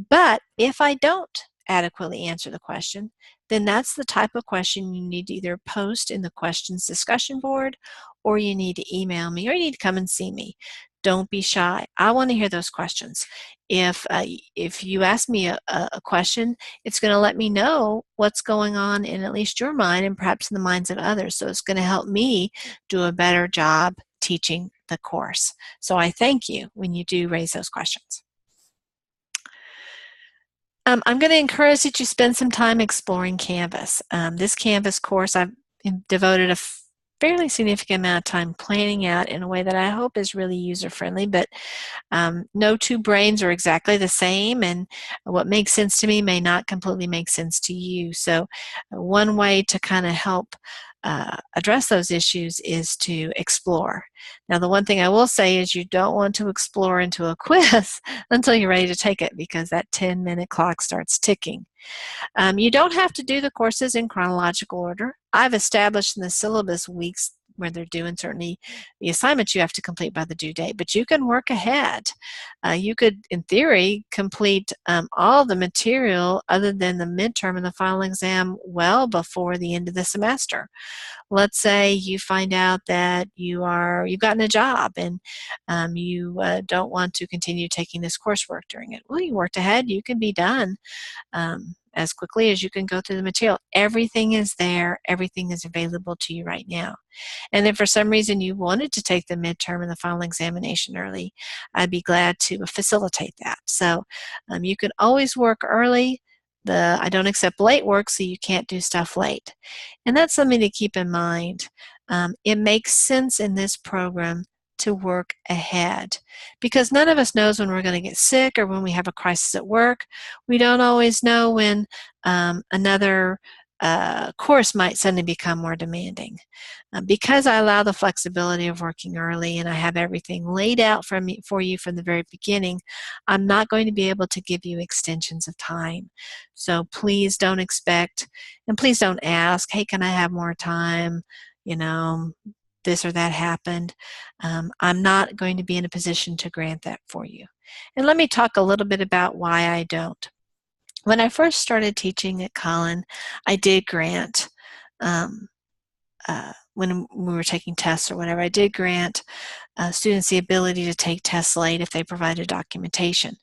But if I don't adequately answer the question, then that's the type of question you need to either post in the questions discussion board, or you need to email me, or you need to come and see me. Don't be shy. I want to hear those questions. If you ask me a question, it's going to let me know what's going on in at least your mind and perhaps in the minds of others. So it's going to help me do a better job teaching the course. So I thank you when you do raise those questions. I'm going to encourage that you spend some time exploring Canvas. This Canvas course, I've devoted a fairly significant amount of time planning out in a way that I hope is really user-friendly, but no two brains are exactly the same, and what makes sense to me may not completely make sense to you. So one way to kind of help address those issues is to explore. Now, the one thing I will say is you don't want to explore into a quiz until you're ready to take it, because that 10-minute clock starts ticking. You don't have to do the courses in chronological order. I've established in the syllabus weeks where they're due, and certainly the assignments you have to complete by the due date, but you can work ahead. You could, in theory, complete all the material other than the midterm and the final exam well before the end of the semester. Let's say you find out that you've gotten a job and you don't want to continue taking this coursework during it. Well, you worked ahead. You can be done as quickly as you can go through the material. Everything is there. Everything is available to you right now. And if for some reason you wanted to take the midterm and the final examination early, I'd be glad to facilitate that. So you can always work early. I don't accept late work, so you can't do stuff late. And that's something to keep in mind. It makes sense in this program to work ahead because none of us knows when we're going to get sick or when we have a crisis at work. We don't always know when another course might suddenly become more demanding. Because I allow the flexibility of working early and I have everything laid out for you from the very beginning, I'm not going to be able to give you extensions of time. So please don't expect, and please don't ask, hey, can I have more time? You know, this or that happened. I'm not going to be in a position to grant that for you. And let me talk a little bit about why I don't. When I first started teaching at Collin, I did grant, when we were taking tests or whatever, I did grant students the ability to take tests late if they provided documentation.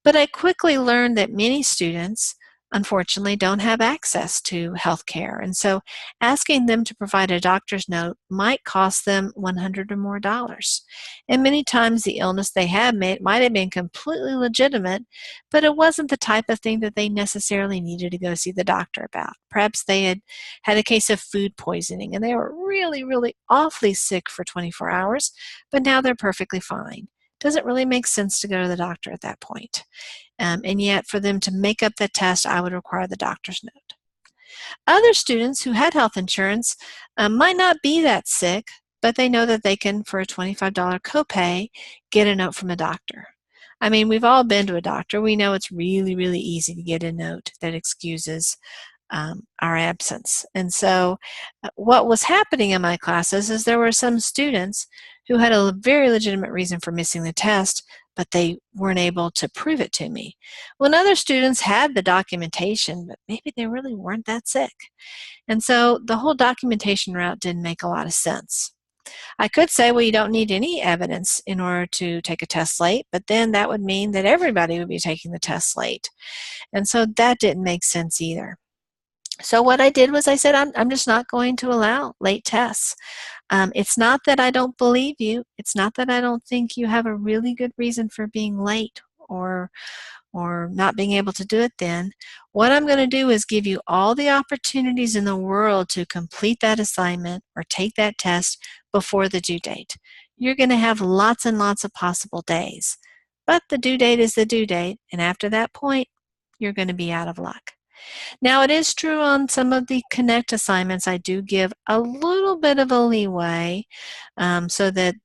But I quickly learned that many students, unfortunately, don't have access to health care. And so asking them to provide a doctor's note might cost them $100 or more. And many times the illness they had might have been completely legitimate, but it wasn't the type of thing that they necessarily needed to go see the doctor about. Perhaps they had had a case of food poisoning and they were really, really awfully sick for 24 hours, but now they're perfectly fine. Doesn't really make sense to go to the doctor at that point. And yet for them to make up that test, I would require the doctor's note. Other students who had health insurance might not be that sick, but they know that they can, for a $25 copay, get a note from a doctor. I mean, we've all been to a doctor. We know it's really, really easy to get a note that excuses our absence. And so what was happening in my classes is there were some students who had a very legitimate reason for missing the test, but they weren't able to prove it to me. When other students had the documentation, but maybe they really weren't that sick. And so the whole documentation route didn't make a lot of sense. I could say, well, you don't need any evidence in order to take a test late, but then that would mean that everybody would be taking the test late. And so that didn't make sense either. So what I did was I said, I'm just not going to allow late tests. It's not that I don't believe you. It's not that I don't think you have a really good reason for being late or not being able to do it then. What I'm going to do is give you all the opportunities in the world to complete that assignment or take that test before the due date. You're going to have lots and lots of possible days. But the due date is the due date, and after that point, you're going to be out of luck. Now, it is true on some of the Connect assignments, I do give a little bit of a leeway so that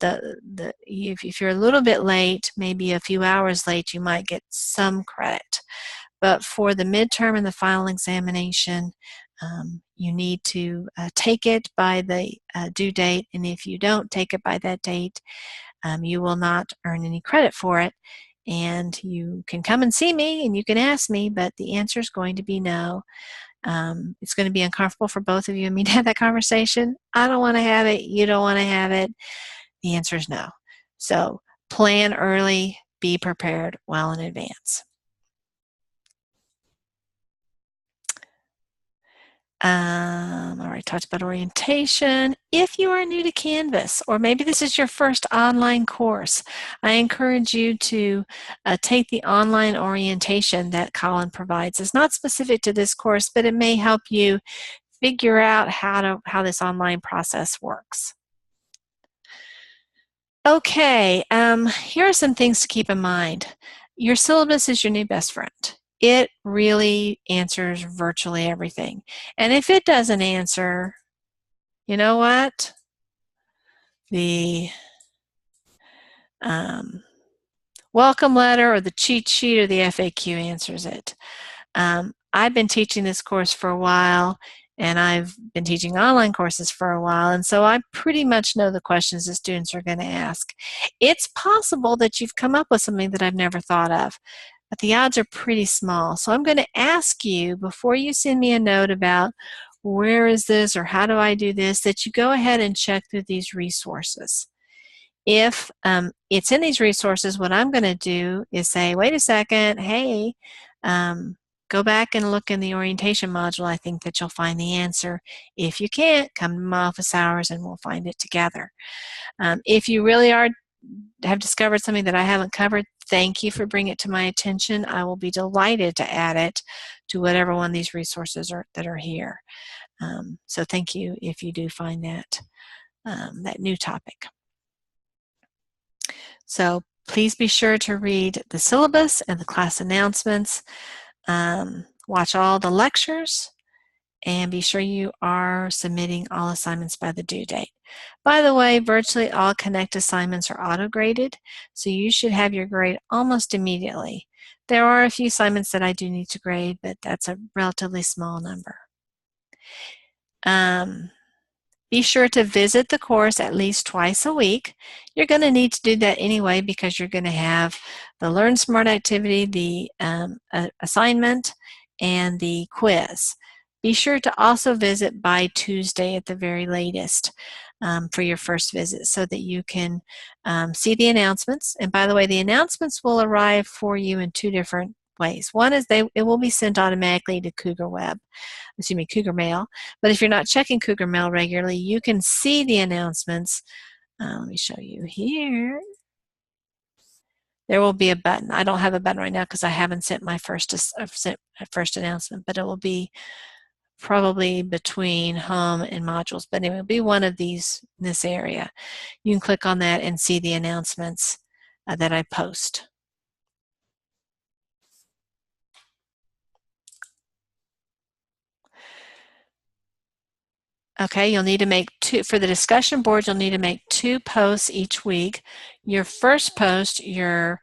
if you're a little bit late, maybe a few hours late, you might get some credit. But for the midterm and the final examination, you need to take it by the due date, and if you don't take it by that date, you will not earn any credit for it. And you can come and see me and you can ask me, but the answer is going to be no. It's going to be uncomfortable for both of you and me to have that conversation. I don't want to have it. You don't want to have it. The answer is no. So plan early, be prepared well in advance. I already talked about orientation. If you are new to Canvas, or maybe this is your first online course, I encourage you to take the online orientation that Collin provides. It's not specific to this course, but it may help you figure out how this online process works. Okay, here are some things to keep in mind. Your syllabus is your new best friend. It really answers virtually everything. And if it doesn't answer, you know what? The welcome letter or the cheat sheet or the FAQ answers it. I've been teaching this course for a while, and I've been teaching online courses for a while, and so I pretty much know the questions the students are going to ask. It's possible that you've come up with something that I've never thought of, but the odds are pretty small. So I'm going to ask you, before you send me a note about where is this or how do I do this, that you go ahead and check through these resources. If it's in these resources, what I'm going to do is say, wait a second, hey, go back and look in the orientation module. I think that you'll find the answer. If you can't, come to my office hours and we'll find it together. If you really have discovered something that I haven't covered, thank you for bringing it to my attention. I will be delighted to add it to whatever one of these resources that are here. So thank you if you do find that new topic. So please be sure to read the syllabus and the class announcements. Watch all the lectures, and be sure you are submitting all assignments by the due date. By the way, virtually all Connect assignments are auto-graded, so you should have your grade almost immediately. There are a few assignments that I do need to grade, but that's a relatively small number. Be sure to visit the course at least twice a week. You're going to need to do that anyway because you're going to have the LearnSmart activity, the assignment, and the quiz. Be sure to also visit by Tuesday at the very latest for your first visit so that you can see the announcements. And by the way, the announcements will arrive for you in two different ways. One is it will be sent automatically to Cougar Mail. But if you're not checking Cougar Mail regularly, you can see the announcements. Let me show you here. There will be a button. I don't have a button right now because I haven't sent my first announcement, but it will be probably between home and modules. But it will be one of these in this area. You can click on that and see the announcements that I post. Okay, you'll need to make for the discussion board, you'll need to make 2 posts each week. Your first post, your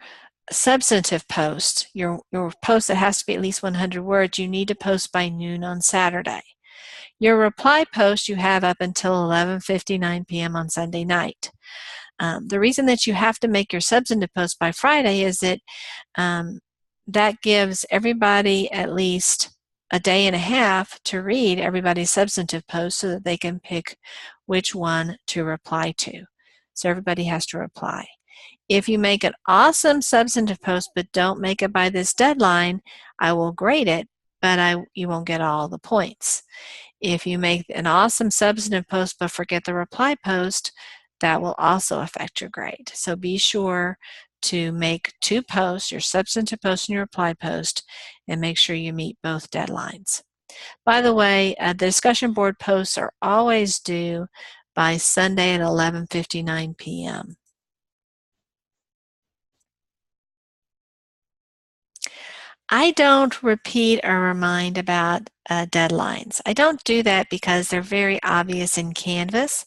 substantive post, your post that has to be at least 100 words, you need to post by noon on Saturday. Your reply post you have up until 11:59 p.m. on Sunday night. The reason that you have to make your substantive post by Friday is that that gives everybody at least a day and a half to read everybody's substantive post so that they can pick which one to reply to. So everybody has to reply. If you make an awesome substantive post but don't make it by this deadline, I will grade it, but you won't get all the points. If you make an awesome substantive post but forget the reply post, that will also affect your grade. So be sure to make 2 posts, your substantive post and your reply post, and make sure you meet both deadlines. By the way, the discussion board posts are always due by Sunday at 11:59 p.m. I don't repeat or remind about deadlines. I don't do that because they're very obvious in Canvas.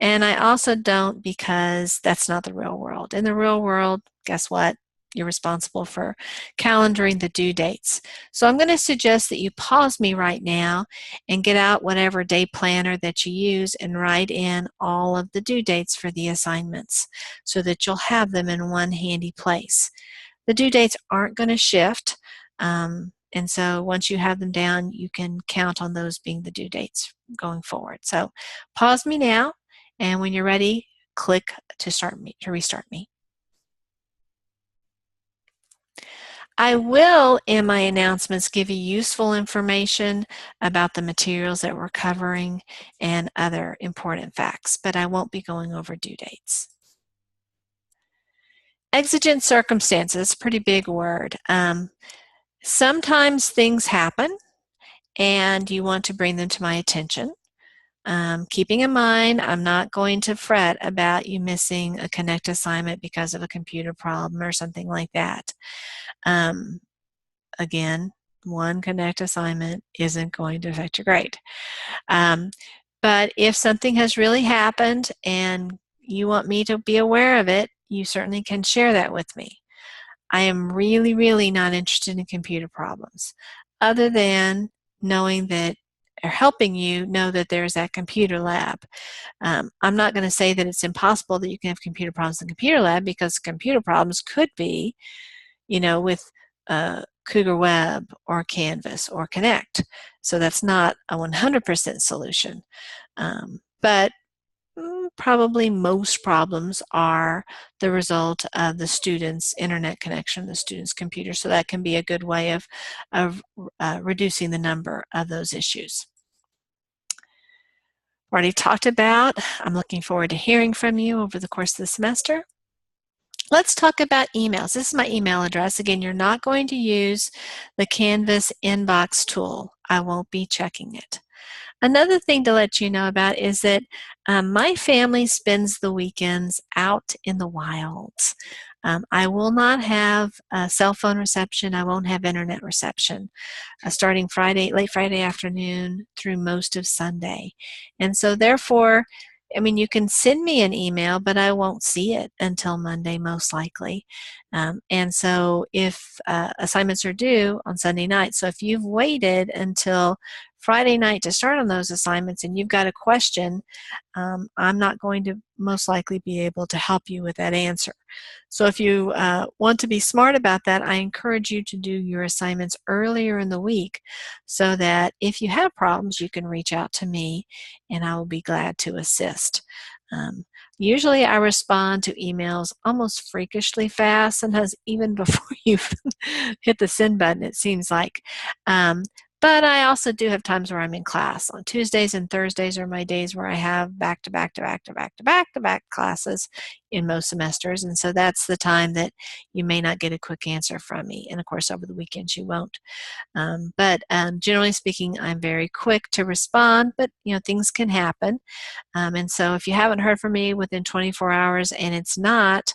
And I also don't because that's not the real world. In the real world, guess what? You're responsible for calendaring the due dates. So I'm going to suggest that you pause me right now and get out whatever day planner that you use and write in all of the due dates for the assignments so that you'll have them in one handy place. The due dates aren't going to shift. And so once you have them down, you can count on those being the due dates going forward. So pause me now. And when you're ready, click to restart me. I will, in my announcements, give you useful information about the materials that we're covering and other important facts, but I won't be going over due dates. Exigent circumstances, pretty big word. Sometimes things happen and you want to bring them to my attention. Keeping in mind, I'm not going to fret about you missing a Connect assignment because of a computer problem or something like that. Again, one Connect assignment isn't going to affect your grade. But if something has really happened and you want me to be aware of it, you certainly can share that with me. I am really, really not interested in computer problems, other than knowing that or helping you know that there's that computer lab. I'm not going to say that it's impossible that you can have computer problems in the computer lab because computer problems could be, with Cougar Web or Canvas or Connect. So that's not a 100% solution. But Probably most problems are the result of the student's internet connection, the student's computer, so that can be a good way of reducing the number of those issues. Already talked about, I'm looking forward to hearing from you over the course of the semester. Let's talk about emails. This is my email address. Again, you're not going to use the Canvas inbox tool. I won't be checking it. Another thing to let you know about is that my family spends the weekends out in the wilds. I will not have cell phone reception. I won't have internet reception starting late Friday afternoon through most of Sunday. And so therefore, I mean, you can send me an email, but I won't see it until Monday, most likely. And so if assignments are due on Sunday night, so if you've waited until Friday night to start on those assignments and you've got a question, I'm not going to most likely be able to help you with that answer. So if you want to be smart about that, I encourage you to do your assignments earlier in the week so that if you have problems, you can reach out to me and I will be glad to assist. Usually I respond to emails almost freakishly fast, sometimes even before you've hit the send button, it seems like. But I also do have times where I'm in class. On Tuesdays and Thursdays are my days where I have back-to-back classes in most semesters. And so that's the time that you may not get a quick answer from me. And of course, over the weekends you won't. But generally speaking, I'm very quick to respond, but things can happen. And so if you haven't heard from me within 24 hours and it's not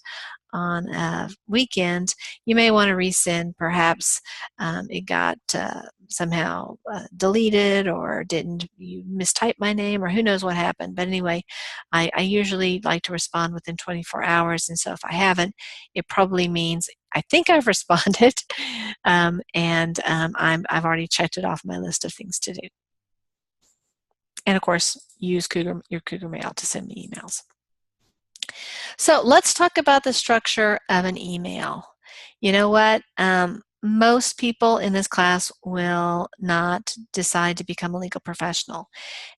on a weekend, you may want to resend. Perhaps it got somehow deleted, or you mistyped my name, or who knows what happened. But anyway, I usually like to respond within 24 hours, and so if I haven't, it probably means I think I've responded, and I've already checked it off my list of things to do. And of course, use your Cougar Mail to send me emails. So let's talk about the structure of an email. You know what? Most people in this class will not decide to become a legal professional.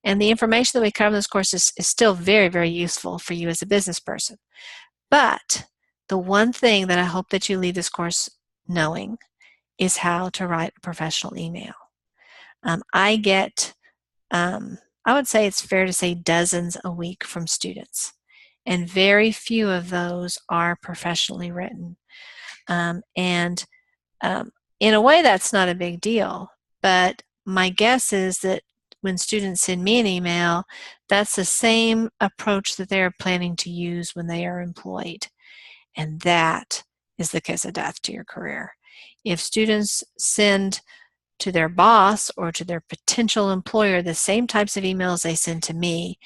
And the information that we cover in this course is still very, very useful for you as a business person. But the one thing that I hope that you leave this course knowing is how to write a professional email. I get, I would say it's fair to say, dozens a week from students. And very few of those are professionally written. In a way, that's not a big deal. But my guess is that when students send me an email, that's the same approach that they're planning to use when they are employed. And that is the kiss of death to your career. If students send to their boss or to their potential employer the same types of emails they send to me,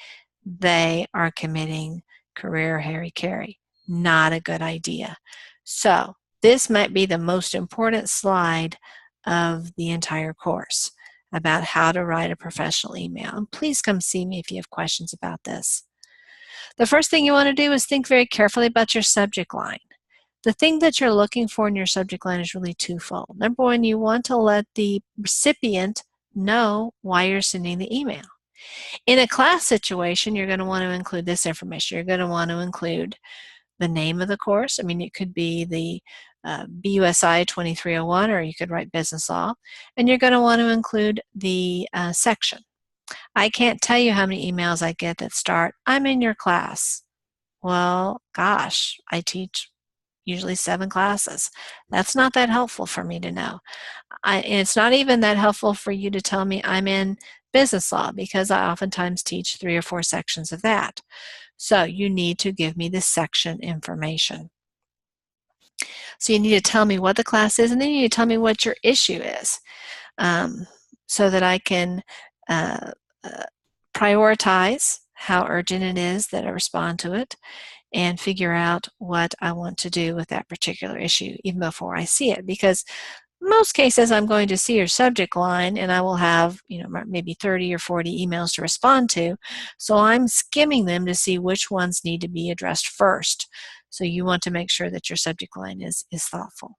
they are committing career hara-kiri. Not a good idea. So this might be the most important slide of the entire course about how to write a professional email. And please come see me if you have questions about this. The first thing you want to do is think very carefully about your subject line. The thing that you're looking for in your subject line is really twofold. Number one, you want to let the recipient know why you're sending the email. In a class situation, you're going to want to include this information. You're going to want to include the name of the course. I mean, it could be the BUSI 2301, or you could write business law. And you're going to want to include the section. I can't tell you how many emails I get that start, "I'm in your class." Well, gosh, I teach usually 7 classes. That's not that helpful for me to know. And it's not even that helpful for you to tell me I'm in business law, because I oftentimes teach 3 or 4 sections of that. So you need to give me the section information. So you need to tell me what the class is, and then you need to tell me what your issue is, so that I can prioritize how urgent it is that I respond to it, and figure out what I want to do with that particular issue even before I see it. Because most cases I'm going to see your subject line and I will have, maybe 30 or 40 emails to respond to. So I'm skimming them to see which ones need to be addressed first. So you want to make sure that your subject line is thoughtful.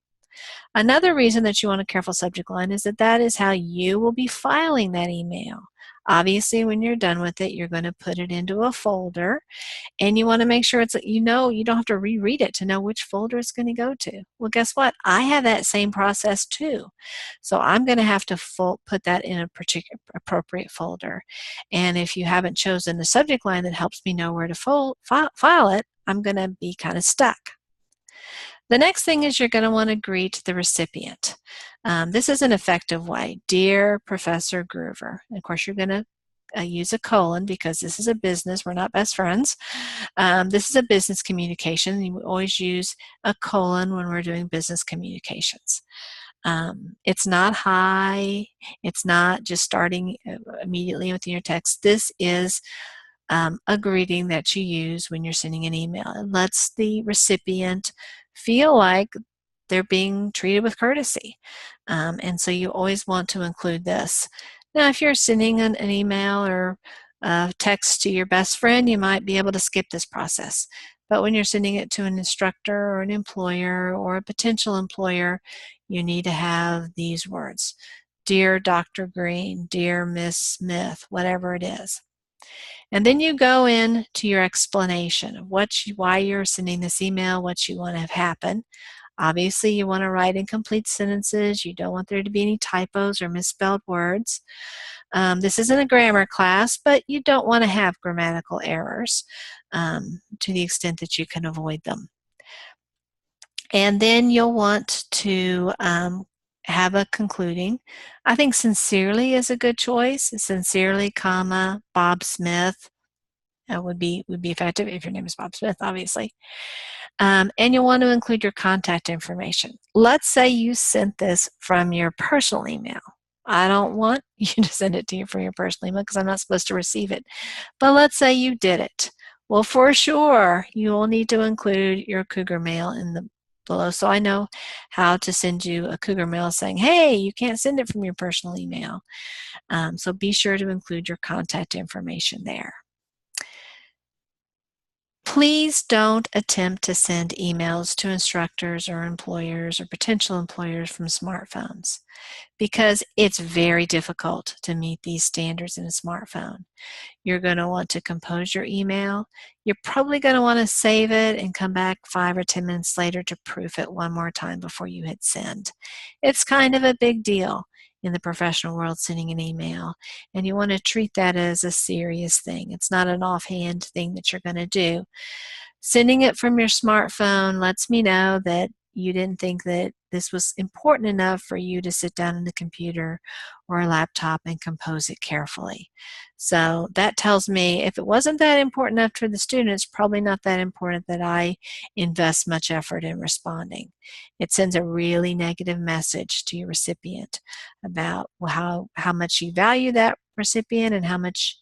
Another reason that you want a careful subject line is that is how you will be filing that email. Obviously, when you're done with it, you're going to put it into a folder, and you want to make sure it's, you don't have to reread it to know which folder it's going to go to. Well, guess what? I have that same process too. So I'm going to have to put that in a particular appropriate folder. And if you haven't chosen the subject line that helps me know where to file it, I'm going to be kind of stuck. The next thing is you're going to want to greet the recipient. This is an effective way. Dear Professor Groover. And of course, you're going to use a colon because this is a business. We're not best friends. This is a business communication. You always use a colon when we're doing business communications. It's not hi. It's not just starting immediately within your text. This is a greeting that you use when you're sending an email. It lets the recipient feel like they're being treated with courtesy. And so you always want to include this. Now, if you're sending an email or a text to your best friend, you might be able to skip this process. But when you're sending it to an instructor or an employer or a potential employer, you need to have these words. Dear Dr. Green, dear Miss Smith, whatever it is. And then you go into your explanation of why you're sending this email, what you want to have happen. Obviously, you want to write incomplete sentences. You don't want there to be any typos or misspelled words. This isn't a grammar class, but you don't want to have grammatical errors to the extent that you can avoid them. And then you'll want to have a concluding. I think sincerely is a good choice. Sincerely, comma, Bob Smith would be effective if your name is Bob Smith, obviously. And you'll want to include your contact information. Let's say you sent this from your personal email. I don't want you to send it to you from your personal email because I'm not supposed to receive it. But let's say you did it. Well, for sure, you will need to include your Cougar mail in the below, so I know how to send you a Cougar mail saying, hey, you can't send it from your personal email. So be sure to include your contact information there. Please don't attempt to send emails to instructors or employers or potential employers from smartphones because it's very difficult to meet these standards in a smartphone. You're going to want to compose your email. You're probably going to want to save it and come back 5 or 10 minutes later to proof it one more time before you hit send. It's kind of a big deal in the professional world sending an email, and you want to treat that as a serious thing. It's not an offhand thing that you're going to do. Sending it from your smartphone lets me know that you didn't think that this was important enough for you to sit down on the computer or a laptop and compose it carefully. So that tells me if it wasn't that important enough for the student, it's probably not that important that I invest much effort in responding. It sends a really negative message to your recipient about how much you value that recipient and how much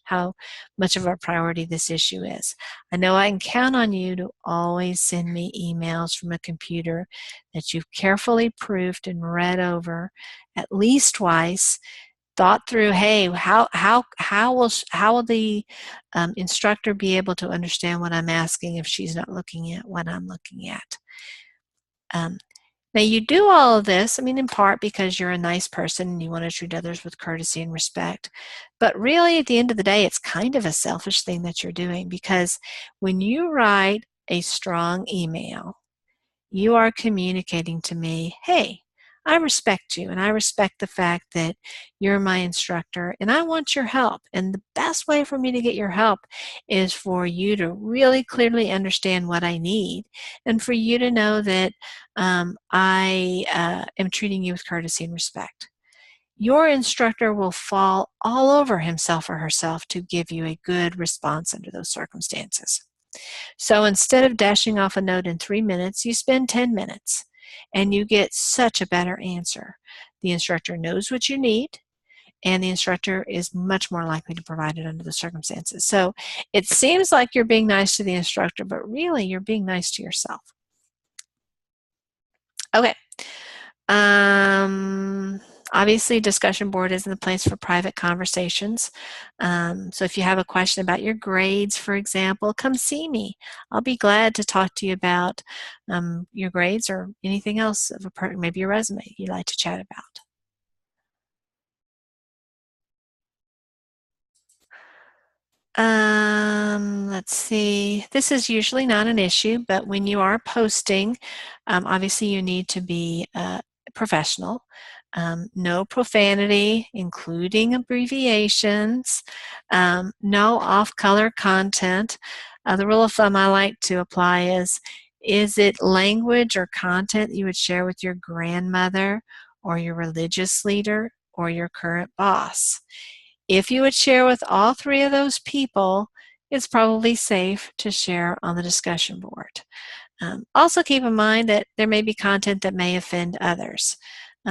of a priority this issue is. I know I can count on you to always send me emails from a computer that you've carefully proofed and read over at least twice, thought through, hey, how will the instructor be able to understand what I'm asking if she's not looking at what I'm looking at? Now you do all of this, in part because you're a nice person and you want to treat others with courtesy and respect. But really at the end of the day, it's kind of a selfish thing that you're doing because when you write a strong email, you are communicating to me, hey, I respect you and I respect the fact that you're my instructor and I want your help. And the best way for me to get your help is for you to really clearly understand what I need and for you to know that I am treating you with courtesy and respect. Your instructor will fall all over himself or herself to give you a good response under those circumstances. So instead of dashing off a note in 3 minutes, you spend 10 minutes and you get such a better answer. The instructor knows what you need and the instructor is much more likely to provide it under the circumstances. So it seems like you're being nice to the instructor, but really you're being nice to yourself. Okay. Obviously, discussion board isn't the place for private conversations. So if you have a question about your grades, for example, come see me. I'll be glad to talk to you about your grades or anything else, maybe your resume you'd like to chat about. Let's see. This is usually not an issue, but when you are posting, obviously you need to be professional. No profanity, including abbreviations. No off-color content. The rule of thumb I like to apply is it language or content you would share with your grandmother or your religious leader or your current boss? If you would share with all three of those people, it's probably safe to share on the discussion board. Also keep in mind that there may be content that may offend others.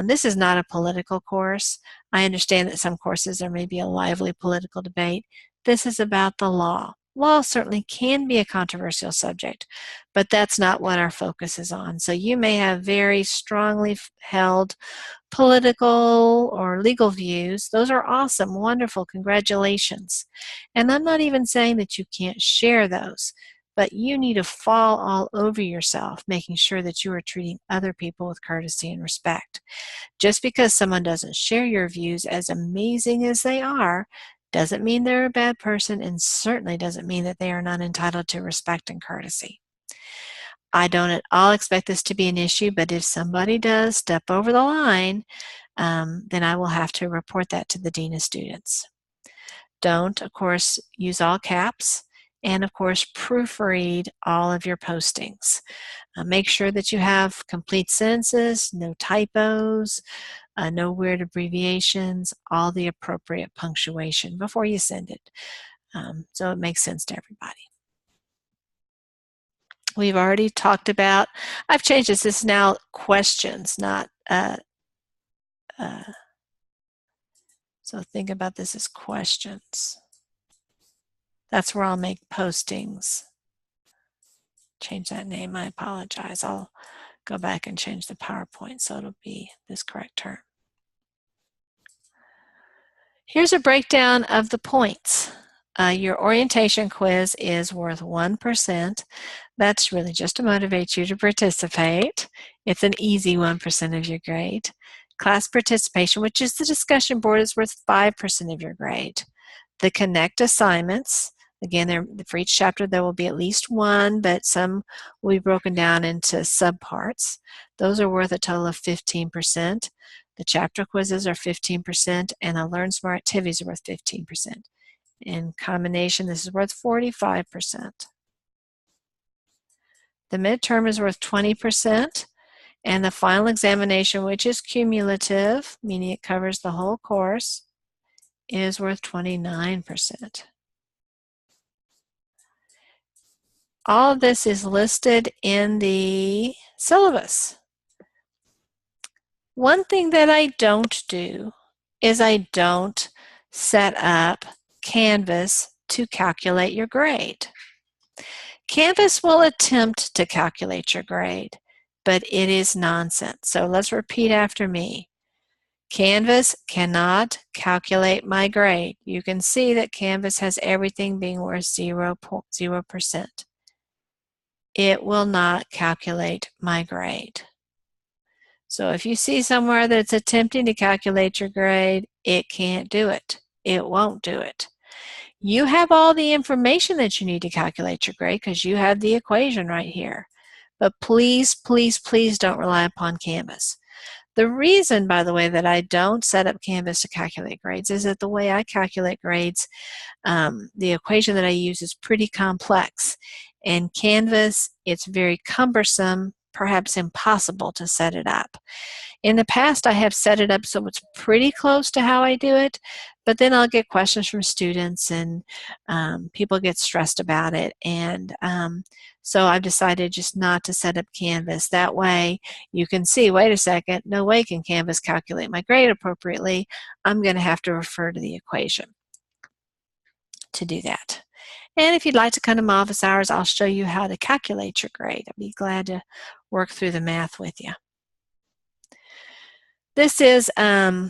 This is not a political course. I understand that some courses there may be a lively political debate. This is about the law. Law certainly can be a controversial subject, but that's not what our focus is on. So you may have very strongly held political or legal views. Those are awesome, wonderful, congratulations. And I'm not even saying that you can't share those, but you need to fall all over yourself, making sure that you are treating other people with courtesy and respect. Just because someone doesn't share your views, as amazing as they are, doesn't mean they're a bad person, and certainly doesn't mean that they are not entitled to respect and courtesy. I don't at all expect this to be an issue, but if somebody does step over the line, then I will have to report that to the Dean of Students. Don't, of course, use all caps, and of course, proofread all of your postings. Make sure that you have complete sentences, no typos, no weird abbreviations, all the appropriate punctuation before you send it, so it makes sense to everybody. We've already talked about, I've changed this, this is now questions, not, so think about this as questions. That's where I'll make postings. Change that name, I apologize. I'll go back and change the PowerPoint so it'll be this correct term. Here's a breakdown of the points. Your orientation quiz is worth 1%. That's really just to motivate you to participate. It's an easy 1% of your grade. Class participation, which is the discussion board, is worth 5% of your grade. The Connect assignments, again, for each chapter there will be at least one, but some will be broken down into subparts. Those are worth a total of 15%. The chapter quizzes are 15%, and the LearnSmart activities are worth 15%. In combination, this is worth 45%. The midterm is worth 20%, and the final examination, which is cumulative, meaning it covers the whole course, is worth 29%. All of this is listed in the syllabus. One thing that I don't do is I don't set up Canvas to calculate your grade. Canvas will attempt to calculate your grade, but it is nonsense. So let's repeat after me. Canvas cannot calculate my grade. You can see that Canvas has everything being worth 0%. It will not calculate my grade. So if you see somewhere that it's attempting to calculate your grade, it can't do it. It won't do it. You have all the information that you need to calculate your grade because you have the equation right here. But please, please, please don't rely upon Canvas. The reason, by the way, that I don't set up Canvas to calculate grades is that the way I calculate grades, the equation that I use is pretty complex. And Canvas, it's very cumbersome, perhaps impossible to set it up. In the past, I have set it up so it's pretty close to how I do it, but then I'll get questions from students and people get stressed about it. And so I've decided just not to set up Canvas. That way you can see, wait a second, no way can Canvas calculate my grade appropriately. I'm going to have to refer to the equation to do that. And if you'd like to come to my office hours, I'll show you how to calculate your grade. I'd be glad to work through the math with you. This is a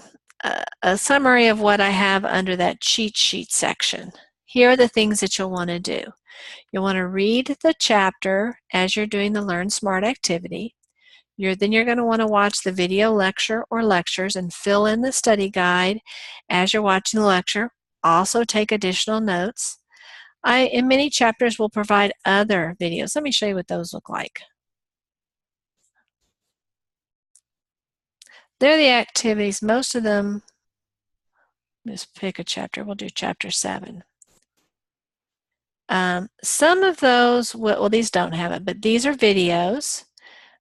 summary of what I have under that cheat sheet section. Here are the things that you'll want to do. You'll want to read the chapter as you're doing the LearnSmart activity. Then you're going to want to watch the video lecture or lectures and fill in the study guide as you're watching the lecture. Also take additional notes. In many chapters, will provide other videos. Let me show you what those look like. They're the activities. Most of them, let's pick a chapter. We'll do chapter 7. Some of those, well, these don't have it, but these are videos.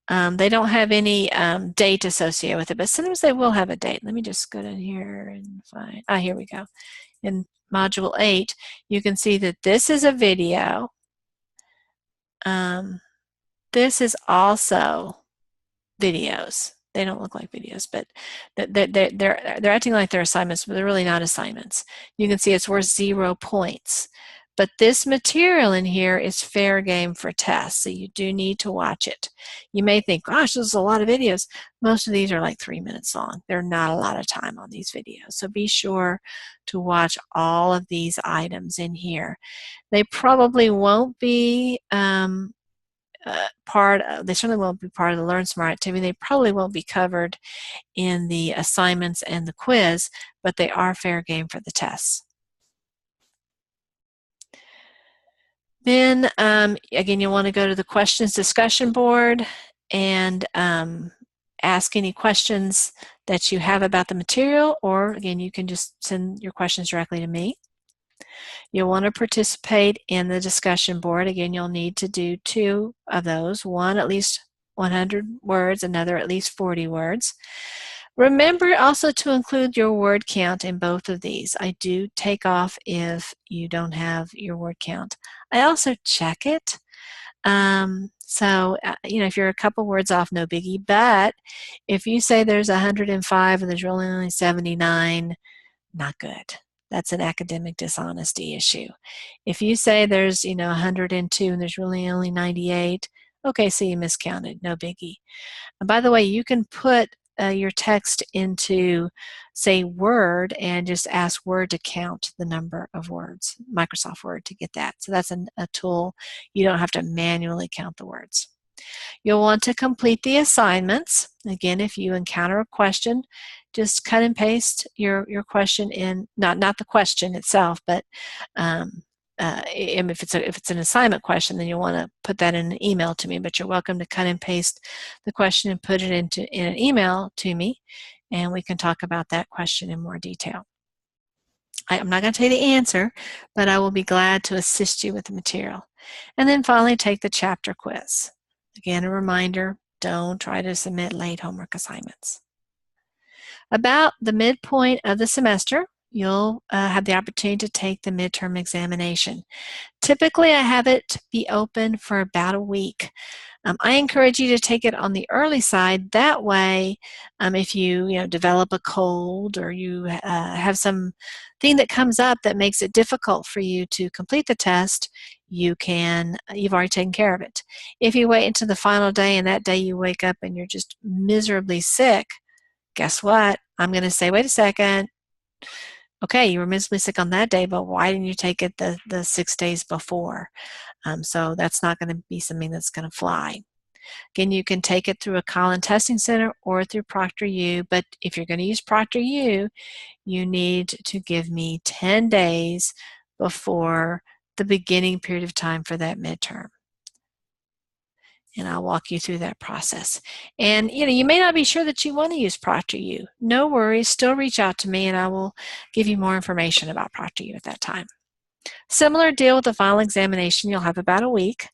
They don't have any date associated with it, but sometimes they will have a date. Let me just go down here and find, here we go. In Module 8, you can see that this is a video. This is also videos. They don't look like videos, but they're acting like they're assignments, but they're really not assignments. You can see it's worth 0 points. But this material in here is fair game for tests, so you do need to watch it. You may think, gosh, this is a lot of videos. Most of these are like 3 minutes long. There's not a lot of time on these videos, so be sure to watch all of these items in here. They probably won't be they certainly won't be part of the LearnSmart activity. They probably won't be covered in the assignments and the quiz, but they are fair game for the tests. Then, again, you'll want to go to the questions discussion board and ask any questions that you have about the material, or again, you can just send your questions directly to me. You'll want to participate in the discussion board. Again, you'll need to do 2 of those, one at least 100 words, another at least 40 words. Remember also to include your word count in both of these. I do take off if you don't have your word count. I also check it. If you're a couple words off, no biggie, but if you say there's 105 and there's really only 79, not good. That's an academic dishonesty issue. If you say there's 102 and there's really only 98, okay, so you miscounted, no biggie. And by the way, you can put your text into, say, Word and just ask Word to count the number of words, Microsoft Word, to get that. So that's a tool. You don't have to manually count the words. You'll want to complete the assignments. Again, if you encounter a question, just cut and paste your question in, not the question itself, but if it's an assignment question, then you'll want to put that in an email to me, but you're welcome to cut and paste the question and put it in an email to me, and we can talk about that question in more detail. I'm not going to tell you the answer, but I will be glad to assist you with the material. And then finally, take the chapter quiz. Again, a reminder, don't try to submit late homework assignments. About the midpoint of the semester, you'll have the opportunity to take the midterm examination. Typically, I have it be open for about a week. I encourage you to take it on the early side. That way, if you develop a cold or you have some thing that comes up that makes it difficult for you to complete the test, you've already taken care of it. If you wait until the final day and that day you wake up and you're just miserably sick, guess what? I'm going to say, wait a second. Okay, you were miserably sick on that day, but why didn't you take it the 6 days before? So that's not going to be something that's going to fly. Again, you can take it through a Collins Testing Center or through ProctorU, but if you're going to use ProctorU, you need to give me 10 days before the beginning period of time for that midterm. And I'll walk you through that process. And you may not be sure that you want to use ProctorU. No worries, still reach out to me and I will give you more information about ProctorU at that time. Similar deal with the final examination. You'll have about a week.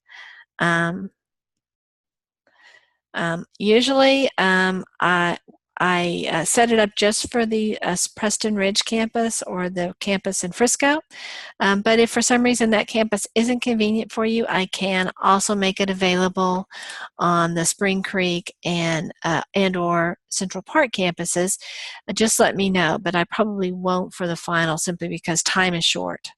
Usually I set it up just for the Preston Ridge campus or the campus in Frisco. But if for some reason that campus isn't convenient for you, I can also make it available on the Spring Creek and or Central Park campuses. Just let me know, but I probably won't for the final simply because time is short.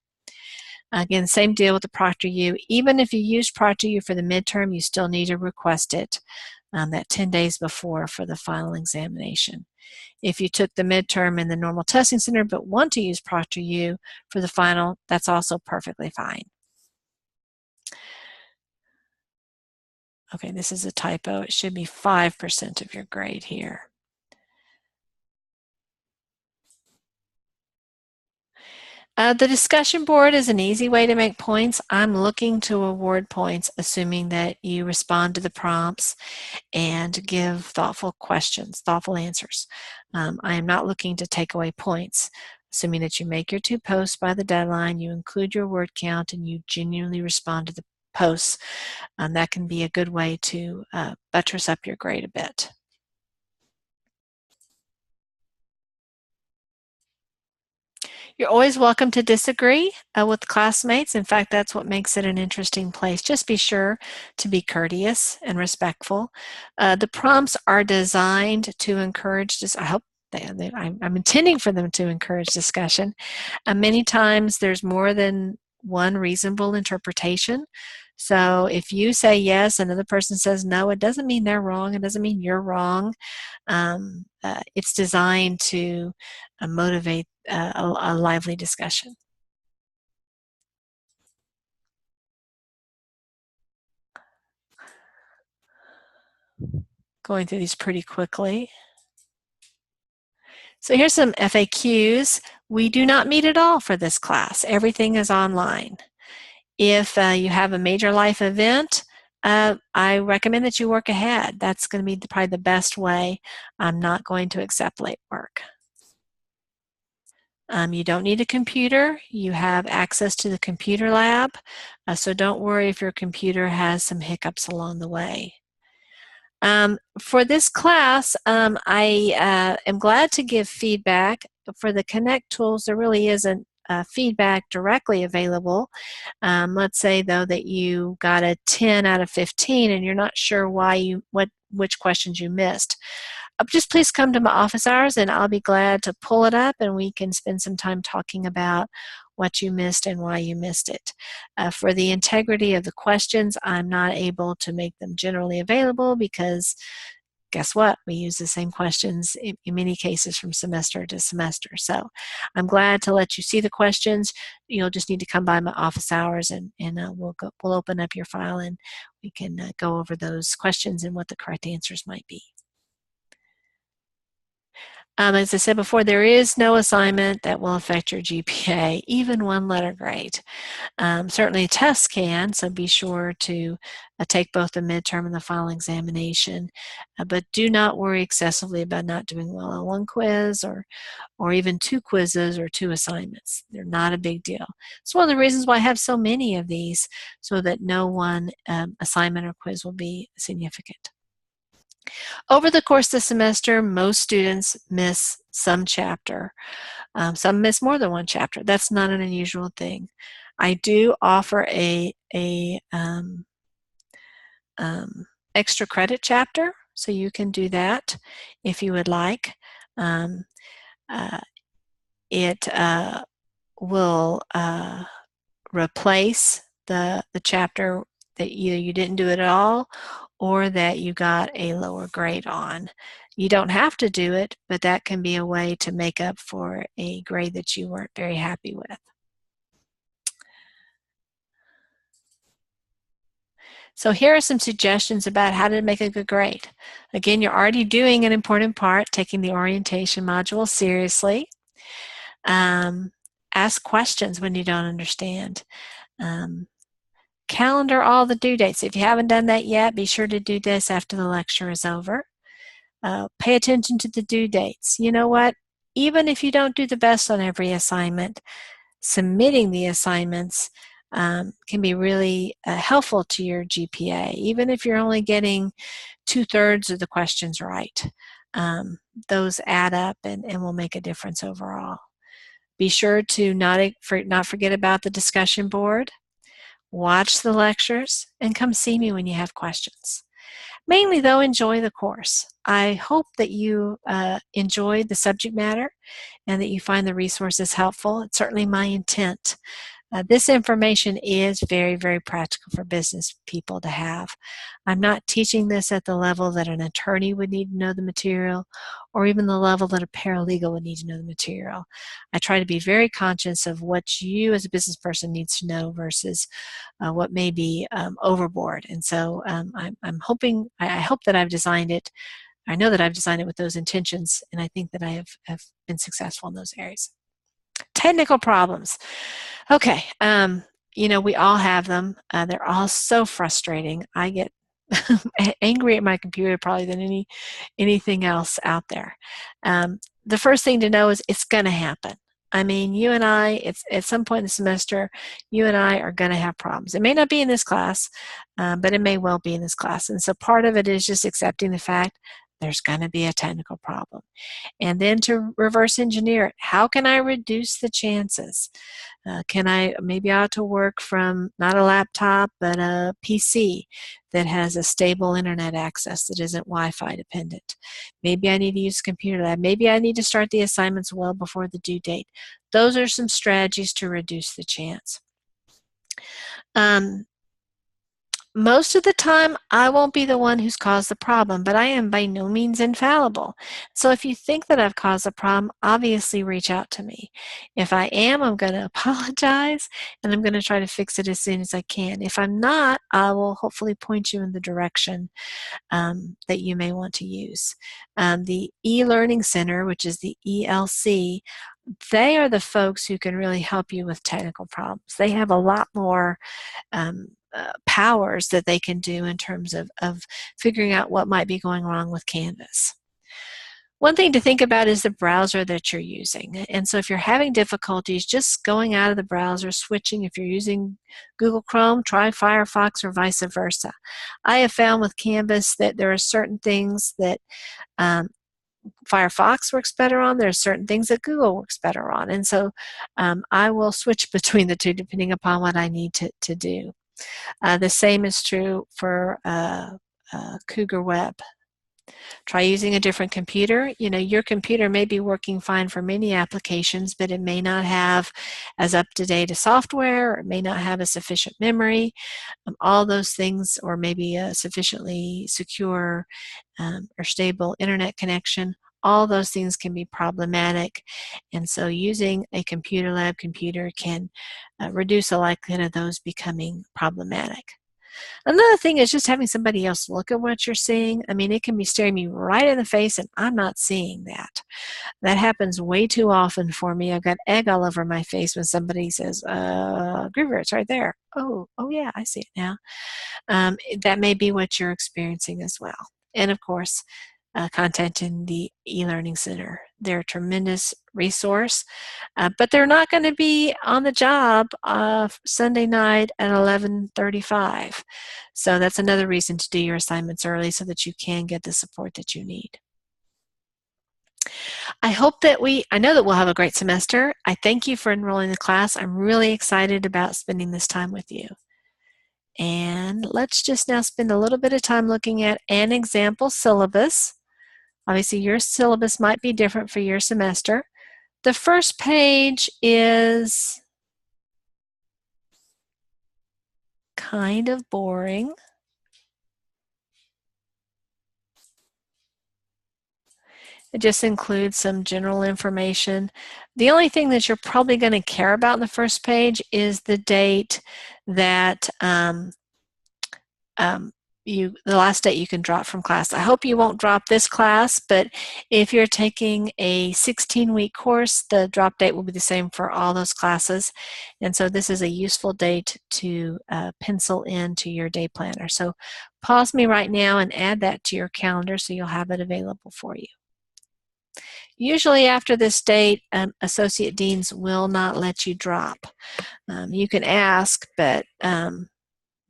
Again, same deal with the ProctorU. Even if you use ProctorU for the midterm, you still need to request it that 10 days before for the final examination. If you took the midterm in the normal testing center but want to use ProctorU for the final, that's also perfectly fine. Okay, this is a typo. It should be 5% of your grade here. The discussion board is an easy way to make points. I'm looking to award points, assuming that you respond to the prompts and give thoughtful questions, thoughtful answers. I am not looking to take away points, assuming that you make your 2 posts by the deadline, you include your word count, and you genuinely respond to the posts. That can be a good way to buttress up your grade a bit. You're always welcome to disagree with classmates. In fact, that's what makes it an interesting place. Just be sure to be courteous and respectful. The prompts are designed to encourage this. I hope I'm intending for them to encourage discussion. Many times there's more than one reasonable interpretation. So if you say yes, another person says no, it doesn't mean they're wrong. It doesn't mean you're wrong. It's designed to motivate a lively discussion. Going through these pretty quickly. So here's some FAQs. We do not meet at all for this class. Everything is online. If you have a major life event, I recommend that you work ahead. That's going to be probably the best way. I'm not going to accept late work. You don't need a computer. You have access to the computer lab, so don't worry if your computer has some hiccups along the way. For this class, I am glad to give feedback. For the Connect tools, there really isn't feedback directly available. Let's say, though, that you got a 10 out of 15 and you're not sure which questions you missed. Just please come to my office hours and I'll be glad to pull it up and we can spend some time talking about what you missed and why you missed it. For the integrity of the questions, I'm not able to make them generally available because guess what? We use the same questions in many cases from semester to semester. So I'm glad to let you see the questions. You'll just need to come by my office hours and we'll open up your file and we can go over those questions and what the correct answers might be. As I said before, there is no assignment that will affect your GPA, even one letter grade. Certainly tests can, so be sure to take both the midterm and the final examination. But do not worry excessively about not doing well on one quiz or even 2 quizzes or 2 assignments. They're not a big deal. It's one of the reasons why I have so many of these, so that no one assignment or quiz will be significant. Over the course of the semester, most students miss some chapter. Some miss more than one chapter. That's not an unusual thing. I do offer a extra credit chapter, so you can do that if you would like. It will replace the chapter that either you didn't do it at all or that you got a lower grade on. You don't have to do it, but that can be a way to make up for a grade that you weren't very happy with. So here are some suggestions about how to make a good grade. Again, you're already doing an important part, taking the orientation module seriously. Ask questions when you don't understand. Calendar all the due dates. If you haven't done that yet, be sure to do this after the lecture is over. Pay attention to the due dates. You know what? Even if you don't do the best on every assignment, submitting the assignments can be really helpful to your GPA, even if you're only getting 2/3 of the questions right. Those add up and will make a difference overall. Be sure to not forget about the discussion board. Watch the lectures and come see me when you have questions. Mainly, though, enjoy the course. I hope that you enjoyed the subject matter and that you find the resources helpful. It's certainly my intent. This information is very, very practical for business people to have. I'm not teaching this at the level that an attorney would need to know the material or even the level that a paralegal would need to know the material. I try to be very conscious of what you as a business person needs to know versus what may be overboard. And so I'm hoping, I hope that I've designed it. I know that I've designed it with those intentions, and I think that I have been successful in those areas. Technical problems. Okay, we all have them. They're all so frustrating. I get angry at my computer probably than anything else out there. The first thing to know is it's going to happen. I mean, you and I, it's at some point in the semester, you and I are going to have problems. It may not be in this class, but it may well be in this class. And so part of it is just accepting the fact there's going to be a technical problem. And then to reverse engineer it. How can I reduce the chances? Maybe I ought to work from not a laptop, but a PC that has a stable internet access that isn't Wi-Fi dependent. Maybe I need to use computer lab. Maybe I need to start the assignments well before the due date. Those are some strategies to reduce the chance. Most of the time, I won't be the one who's caused the problem, but I am by no means infallible. So if you think that I've caused a problem, obviously reach out to me. If I am, I'm going to apologize, and I'm going to try to fix it as soon as I can. If I'm not, I will hopefully point you in the direction that you may want to use. The e-learning center, which is the ELC, they are the folks who can really help you with technical problems. They have a lot more powers that they can do in terms of figuring out what might be going wrong with Canvas. One thing to think about is the browser that you're using. And so if you're having difficulties just going out of the browser, switching, if you're using Google Chrome, try Firefox or vice versa. I have found with Canvas that there are certain things that Firefox works better on. There are certain things that Google works better on. And so I will switch between the two depending upon what I need to do. The same is true for Cougar Web. Try using a different computer. Your computer may be working fine for many applications, but it may not have as up-to-date a software, or it may not have a sufficient memory, all those things, or maybe a sufficiently secure or stable internet connection. All those things can be problematic, and so using a computer lab computer can reduce the likelihood of those becoming problematic. Another thing is just having somebody else look at what you're seeing. I mean, it can be staring me right in the face and I'm not seeing that. That happens way too often for me. I've got egg all over my face when somebody says, Groover, it's right there. Oh yeah, I see it now. That may be what you're experiencing as well. And of course, content in the e-learning center. They're a tremendous resource, but they're not going to be on the job Sunday night at 11:35. So that's another reason to do your assignments early so that you can get the support that you need. I know that we'll have a great semester. I thank you for enrolling in the class. I'm really excited about spending this time with you. And let's just now spend a little bit of time looking at an example syllabus. Obviously, your syllabus might be different for your semester. The first page is kind of boring. It just includes some general information. The only thing that you're probably going to care about in the first page is the date that the last date you can drop from class. I hope you won't drop this class, but if you're taking a 16-week course, the drop date will be the same for all those classes. And so this is a useful date to pencil into your day planner. So pause me right now and add that to your calendar so you'll have it available for you. Usually after this date, associate deans will not let you drop. You can ask, but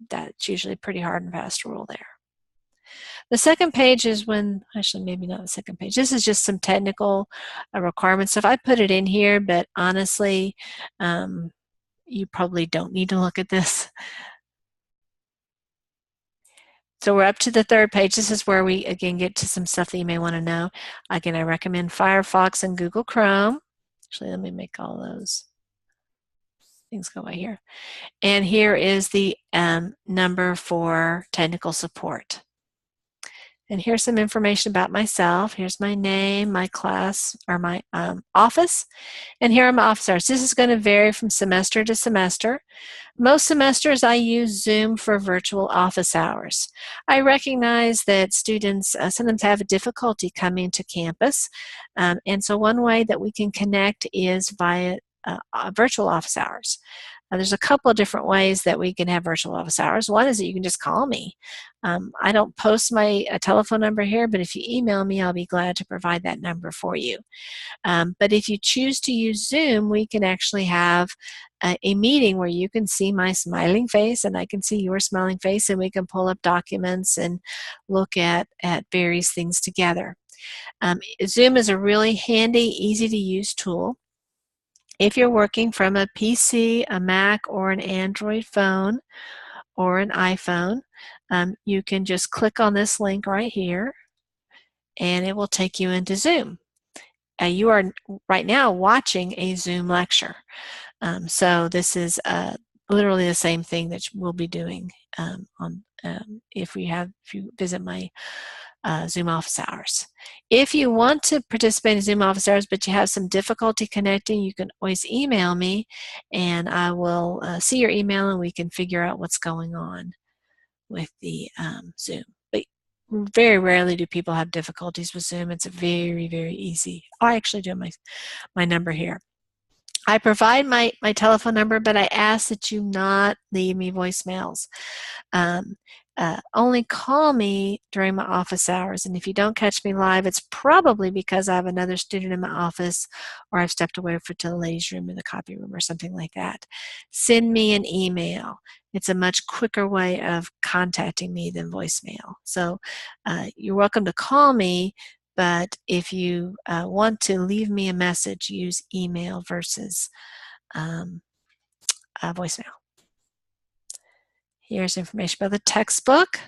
that's usually pretty hard and fast rule there. The second page is actually maybe not the second page. This is just some technical requirement stuff. I put it in here, but honestly, you probably don't need to look at this. So we're up to the third page. This is where we, again, get to some stuff that you may want to know. Again, I recommend Firefox and Google Chrome. Actually, let me make all those things go right here. And here is the number for technical support. And here's some information about myself. Here's my name, my class, or my office. And here are my office hours. This is going to vary from semester to semester. Most semesters I use Zoom for virtual office hours. I recognize that students sometimes have a difficulty coming to campus. And so one way that we can connect is via virtual office hours. There's a couple of different ways that we can have virtual office hours. One is that you can just call me. I don't post my telephone number here, but if you email me, I'll be glad to provide that number for you. But if you choose to use Zoom, we can actually have a meeting where you can see my smiling face and I can see your smiling face, and we can pull up documents and look at various things together. Zoom is a really handy, easy to use tool. If you're working from a PC, a Mac, or an Android phone, or an iPhone, you can just click on this link right here, and it will take you into Zoom. You are right now watching a Zoom lecture. So this is literally the same thing that we'll be doing if you visit my Zoom office hours. If you want to participate in Zoom office hours but you have some difficulty connecting, you can always email me, and I will see your email and we can figure out what's going on with the Zoom. But very rarely do people have difficulties with Zoom. It's very, very easy. I actually do my number here. I provide my telephone number, but I ask that you not leave me voicemails. Only call me during my office hours, and if you don't catch me live, it's probably because I have another student in my office, or I've stepped away to the ladies' room in the copy room or something like that. Send me an email. It's a much quicker way of contacting me than voicemail. So you're welcome to call me, but if you want to leave me a message, use email versus voicemail. Here's information about the textbook.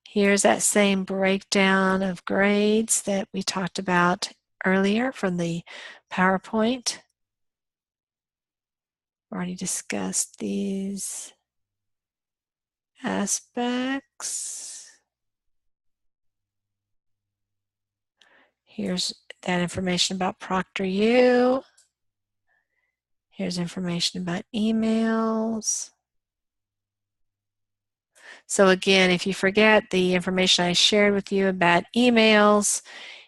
Here's that same breakdown of grades that we talked about earlier from the PowerPoint. We already discussed these aspects. Here's that information about ProctorU. Here's information about emails. So again, if you forget the information I shared with you about emails,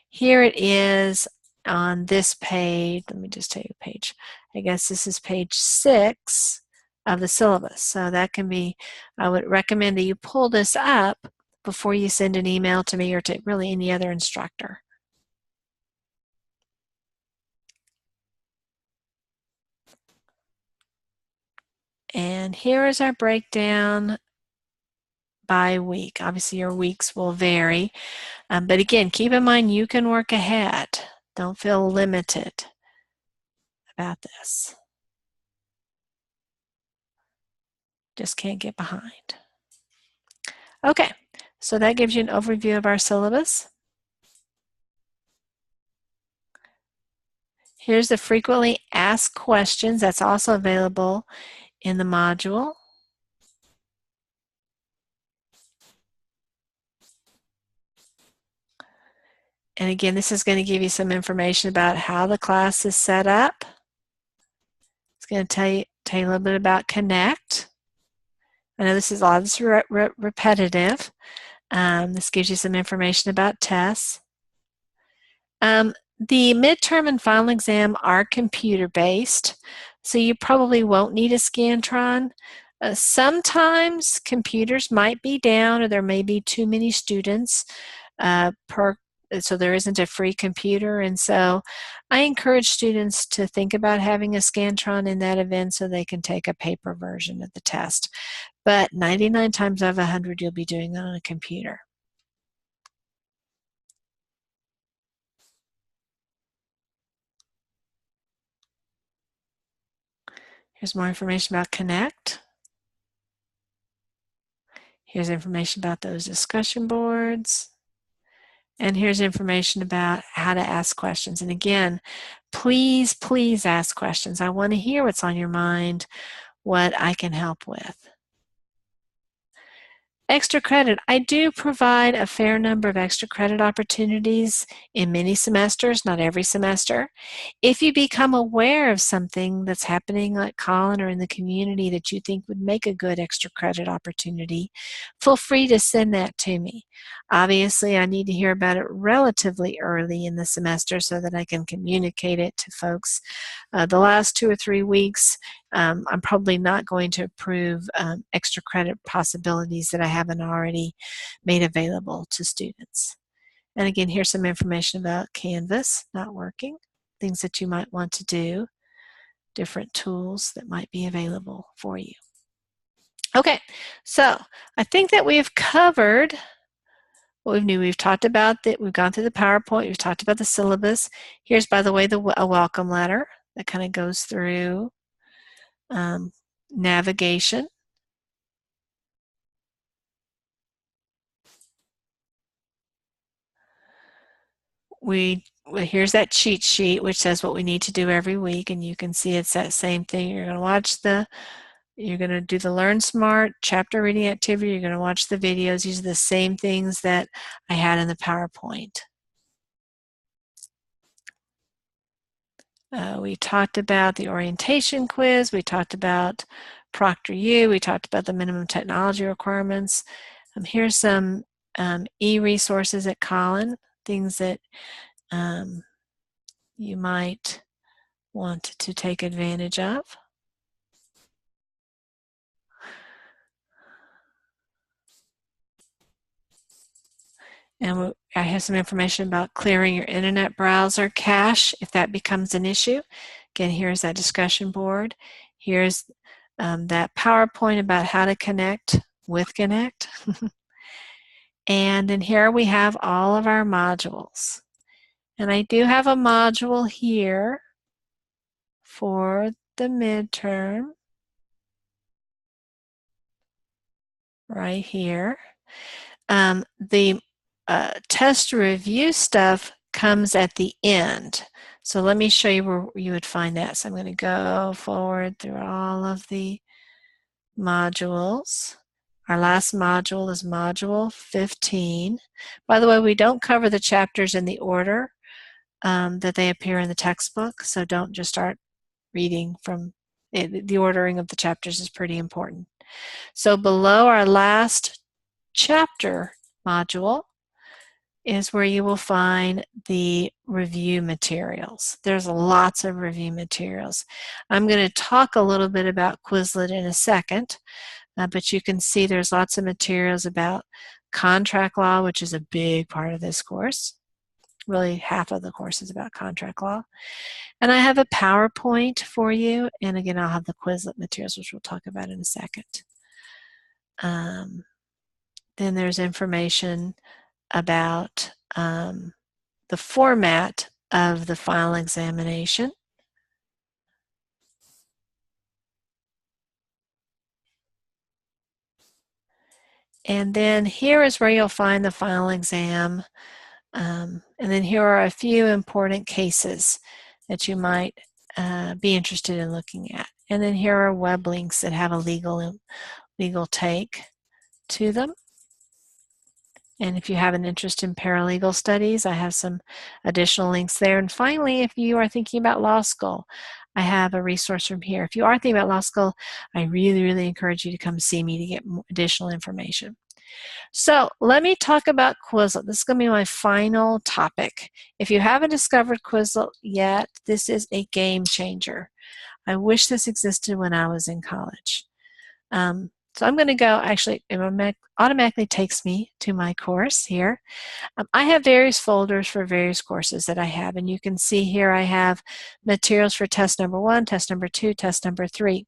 here it is on this page. Let me just tell you page. I guess this is page 6 of the syllabus. So that can be, I would recommend that you pull this up before you send an email to me or to really any other instructor. And here is our breakdown by week. Obviously your weeks will vary, but again, keep in mind you can work ahead. Don't feel limited about this. Just can't get behind. Okay, so that gives you an overview of our syllabus. Here's the frequently asked questions. That's also available in the module. And again, this is going to give you some information about how the class is set up. It's going to tell you a little bit about Connect. I know this is a lot of this repetitive. This gives you some information about tests. The midterm and final exam are computer-based, so you probably won't need a Scantron. Sometimes computers might be down, or there may be too many students so there isn't a free computer, and so I encourage students to think about having a Scantron in that event so they can take a paper version of the test. But 99 times out of 100 you'll be doing it on a computer. Here's more information about Connect. Here's information about those discussion boards. And here's information about how to ask questions. And again, please, please ask questions. I want to hear what's on your mind, what I can help with. extra credit. I do provide a fair number of extra credit opportunities in many semesters, not every semester. If you become aware of something that's happening at Collin or in the community that you think would make a good extra credit opportunity, feel free to send that to me. Obviously, I need to hear about it relatively early in the semester so that I can communicate it to folks. The last 2 or 3 weeks, I'm probably not going to approve extra credit possibilities that I haven't already made available to students. And again, here's some information about Canvas not working, things that you might want to do, different tools that might be available for you. Okay, so I think that we've covered what we knew. We've talked about that. We've gone through the PowerPoint. We've talked about the syllabus. Here's, by the way, a welcome letter that kind of goes through navigation. Here's that cheat sheet which says what we need to do every week, and you can see it's that same thing. You're going to do the LearnSmart chapter reading activity. You're going to watch the videos. These are the same things that I had in the PowerPoint. We talked about the orientation quiz. We talked about ProctorU. We talked about the minimum technology requirements. Here's some e-resources at Collin, things that you might want to take advantage of. And I have some information about clearing your internet browser cache if that becomes an issue. Again, here's that discussion board. Here's that PowerPoint about how to connect with Connect. And then here we have all of our modules. And I do have a module here for the midterm, right here. The test review stuff comes at the end. So let me show you where you would find that. So I'm going to go forward through all of the modules. Our last module is module 15. By the way, we don't cover the chapters in the order that they appear in the textbook, so don't just start reading from it. The ordering of the chapters is pretty important. So below our last chapter module is where you will find the review materials. There's lots of review materials. I'm going to talk a little bit about Quizlet in a second, but you can see there's lots of materials about contract law, which is a big part of this course. Really, half of the course is about contract law. And I have a PowerPoint for you, and again, I'll have the Quizlet materials, which we'll talk about in a second. Then there's information about the format of the final examination. And then here is where you'll find the final exam. And then here are a few important cases that you might be interested in looking at. And then here are web links that have a legal take to them. And if you have an interest in paralegal studies, I have some additional links there. And finally, if you are thinking about law school, I have a resource from here. If you are thinking about law school, I really, really encourage you to come see me to get additional information. So let me talk about Quizlet. This is going to be my final topic. If you haven't discovered Quizlet yet, this is a game changer. I wish this existed when I was in college. So I'm going to go, actually, it automatically takes me to my course here. I have various folders for various courses that I have, and you can see here I have materials for test number 1, test number 2, test number 3.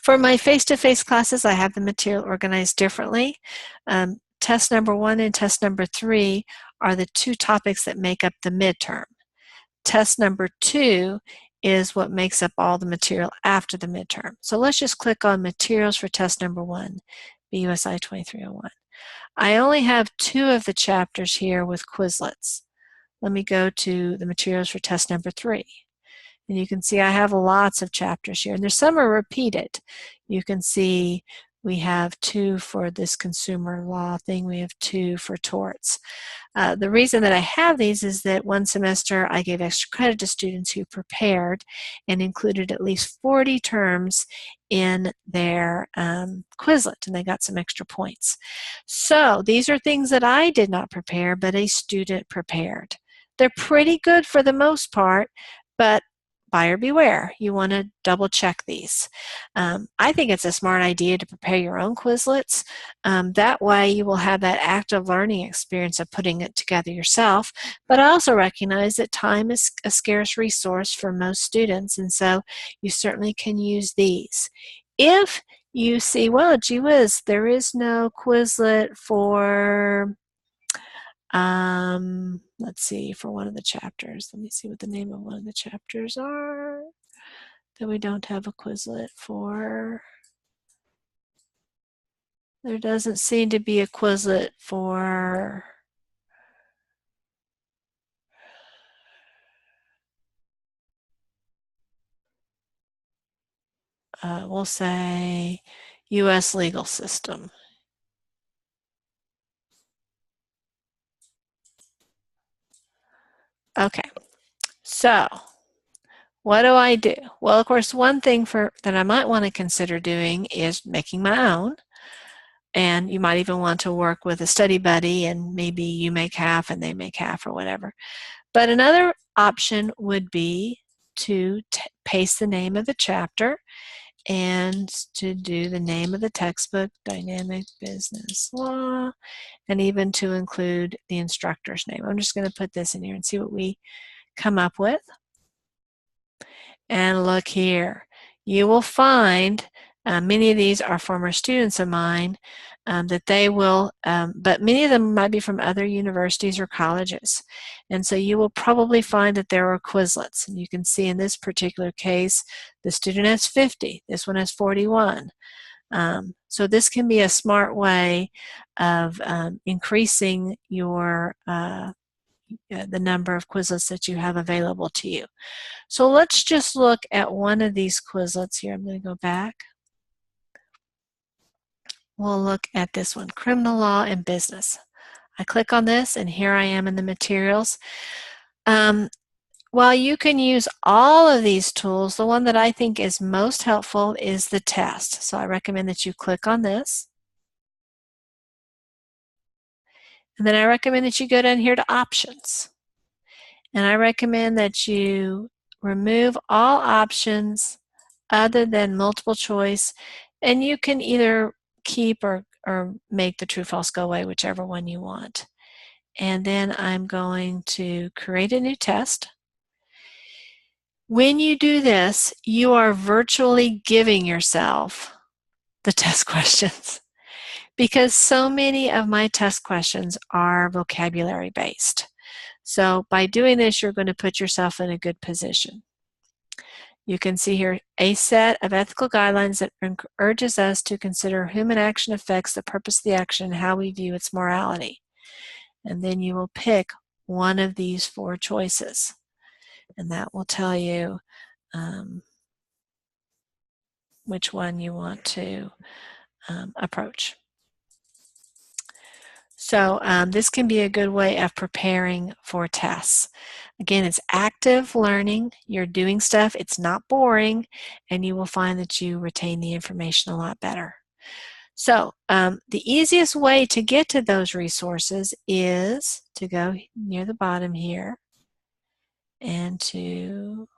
For my face-to-face classes, I have the material organized differently. Test number 1 and test number 3 are the 2 topics that make up the midterm. Test number 2 is what makes up all the material after the midterm. So let's just click on materials for test number 1, BUSI 2301. I only have 2 of the chapters here with Quizlets. Let me go to the materials for test number 3. And you can see I have lots of chapters here, and there's some are repeated. You can see We have 2 for this consumer law thing. We have 2 for torts. The reason that I have these is that one semester I gave extra credit to students who prepared and included at least 40 terms in their Quizlet, and they got some extra points. So these are things that I did not prepare, but a student prepared. They're pretty good for the most part, but buyer beware. You want to double check these. I think it's a smart idea to prepare your own Quizlets. That way you will have that active learning experience of putting it together yourself, but I also recognize that time is a scarce resource for most students, and so you certainly can use these. If you see, well, gee whiz, there is no Quizlet for let's see, for one of the chapters. Let me see what the name of one of the chapters are that we don't have a Quizlet for. There doesn't seem to be a Quizlet for we'll say U.S. legal system. Okay, so what do I do? Well, of course, one thing that I might want to consider doing is making my own. And you might even want to work with a study buddy, and maybe you make half and they make half or whatever. But another option would be to paste the name of the chapter and to do the name of the textbook, Dynamic Business Law, and even to include the instructor's name. I'm just going to put this in here and see what we come up with. And look here, you will find many of these are former students of mine that they will, but many of them might be from other universities or colleges. And so you will probably find that there are Quizlets. And you can see in this particular case, the student has 50, this one has 41. So this can be a smart way of increasing your the number of Quizlets that you have available to you. So let's just look at one of these Quizlets here. I'm going to go back. We'll look at this one, Criminal Law and Business. I click on this, and here I am in the materials. While you can use all of these tools, the one that I think is most helpful is the test. So I recommend that you click on this. And then I recommend that you go down here to Options. And I recommend that you remove all options other than multiple choice, and you can either keep or make the true false go away, whichever one you want. And then I'm going to create a new test. When you do this, you are virtually giving yourself the test questions, because so many of my test questions are vocabulary based. So by doing this, you're going to put yourself in a good position. You can see here a set of ethical guidelines that urges us to consider human action affects the purpose of the action and how we view its morality. And then you will pick one of these 4 choices. And that will tell you which one you want to approach. So this can be a good way of preparing for tests. Again, it's active learning. You're doing stuff. It's not boring, and you will find that you retain the information a lot better. So the easiest way to get to those resources is to go near the bottom here and to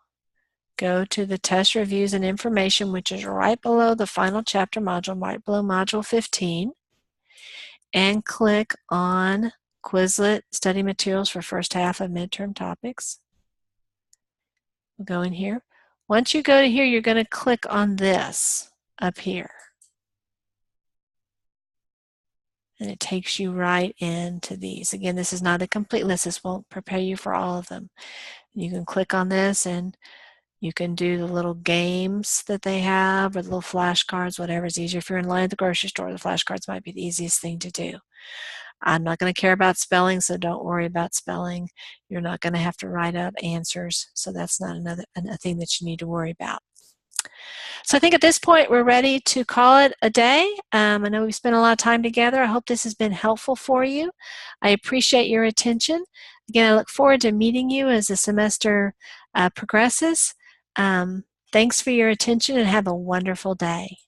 go to the test reviews and information, which is right below the final chapter module, right below module 15. And click on Quizlet Study Materials for First Half of Midterm Topics. We'll go in here. Once you go to here, you're going to click on this up here. And it takes you right into these. Again, this is not a complete list. This won't prepare you for all of them. You can click on this and you can do the little games that they have or the little flashcards, whatever is easier. If you're in line at the grocery store, the flashcards might be the easiest thing to do. I'm not going to care about spelling, so don't worry about spelling. You're not going to have to write up answers, so that's not a thing that you need to worry about. So I think at this point we're ready to call it a day. I know we've spent a lot of time together. I hope this has been helpful for you. I appreciate your attention. Again, I look forward to meeting you as the semester progresses. Thanks for your attention and have a wonderful day.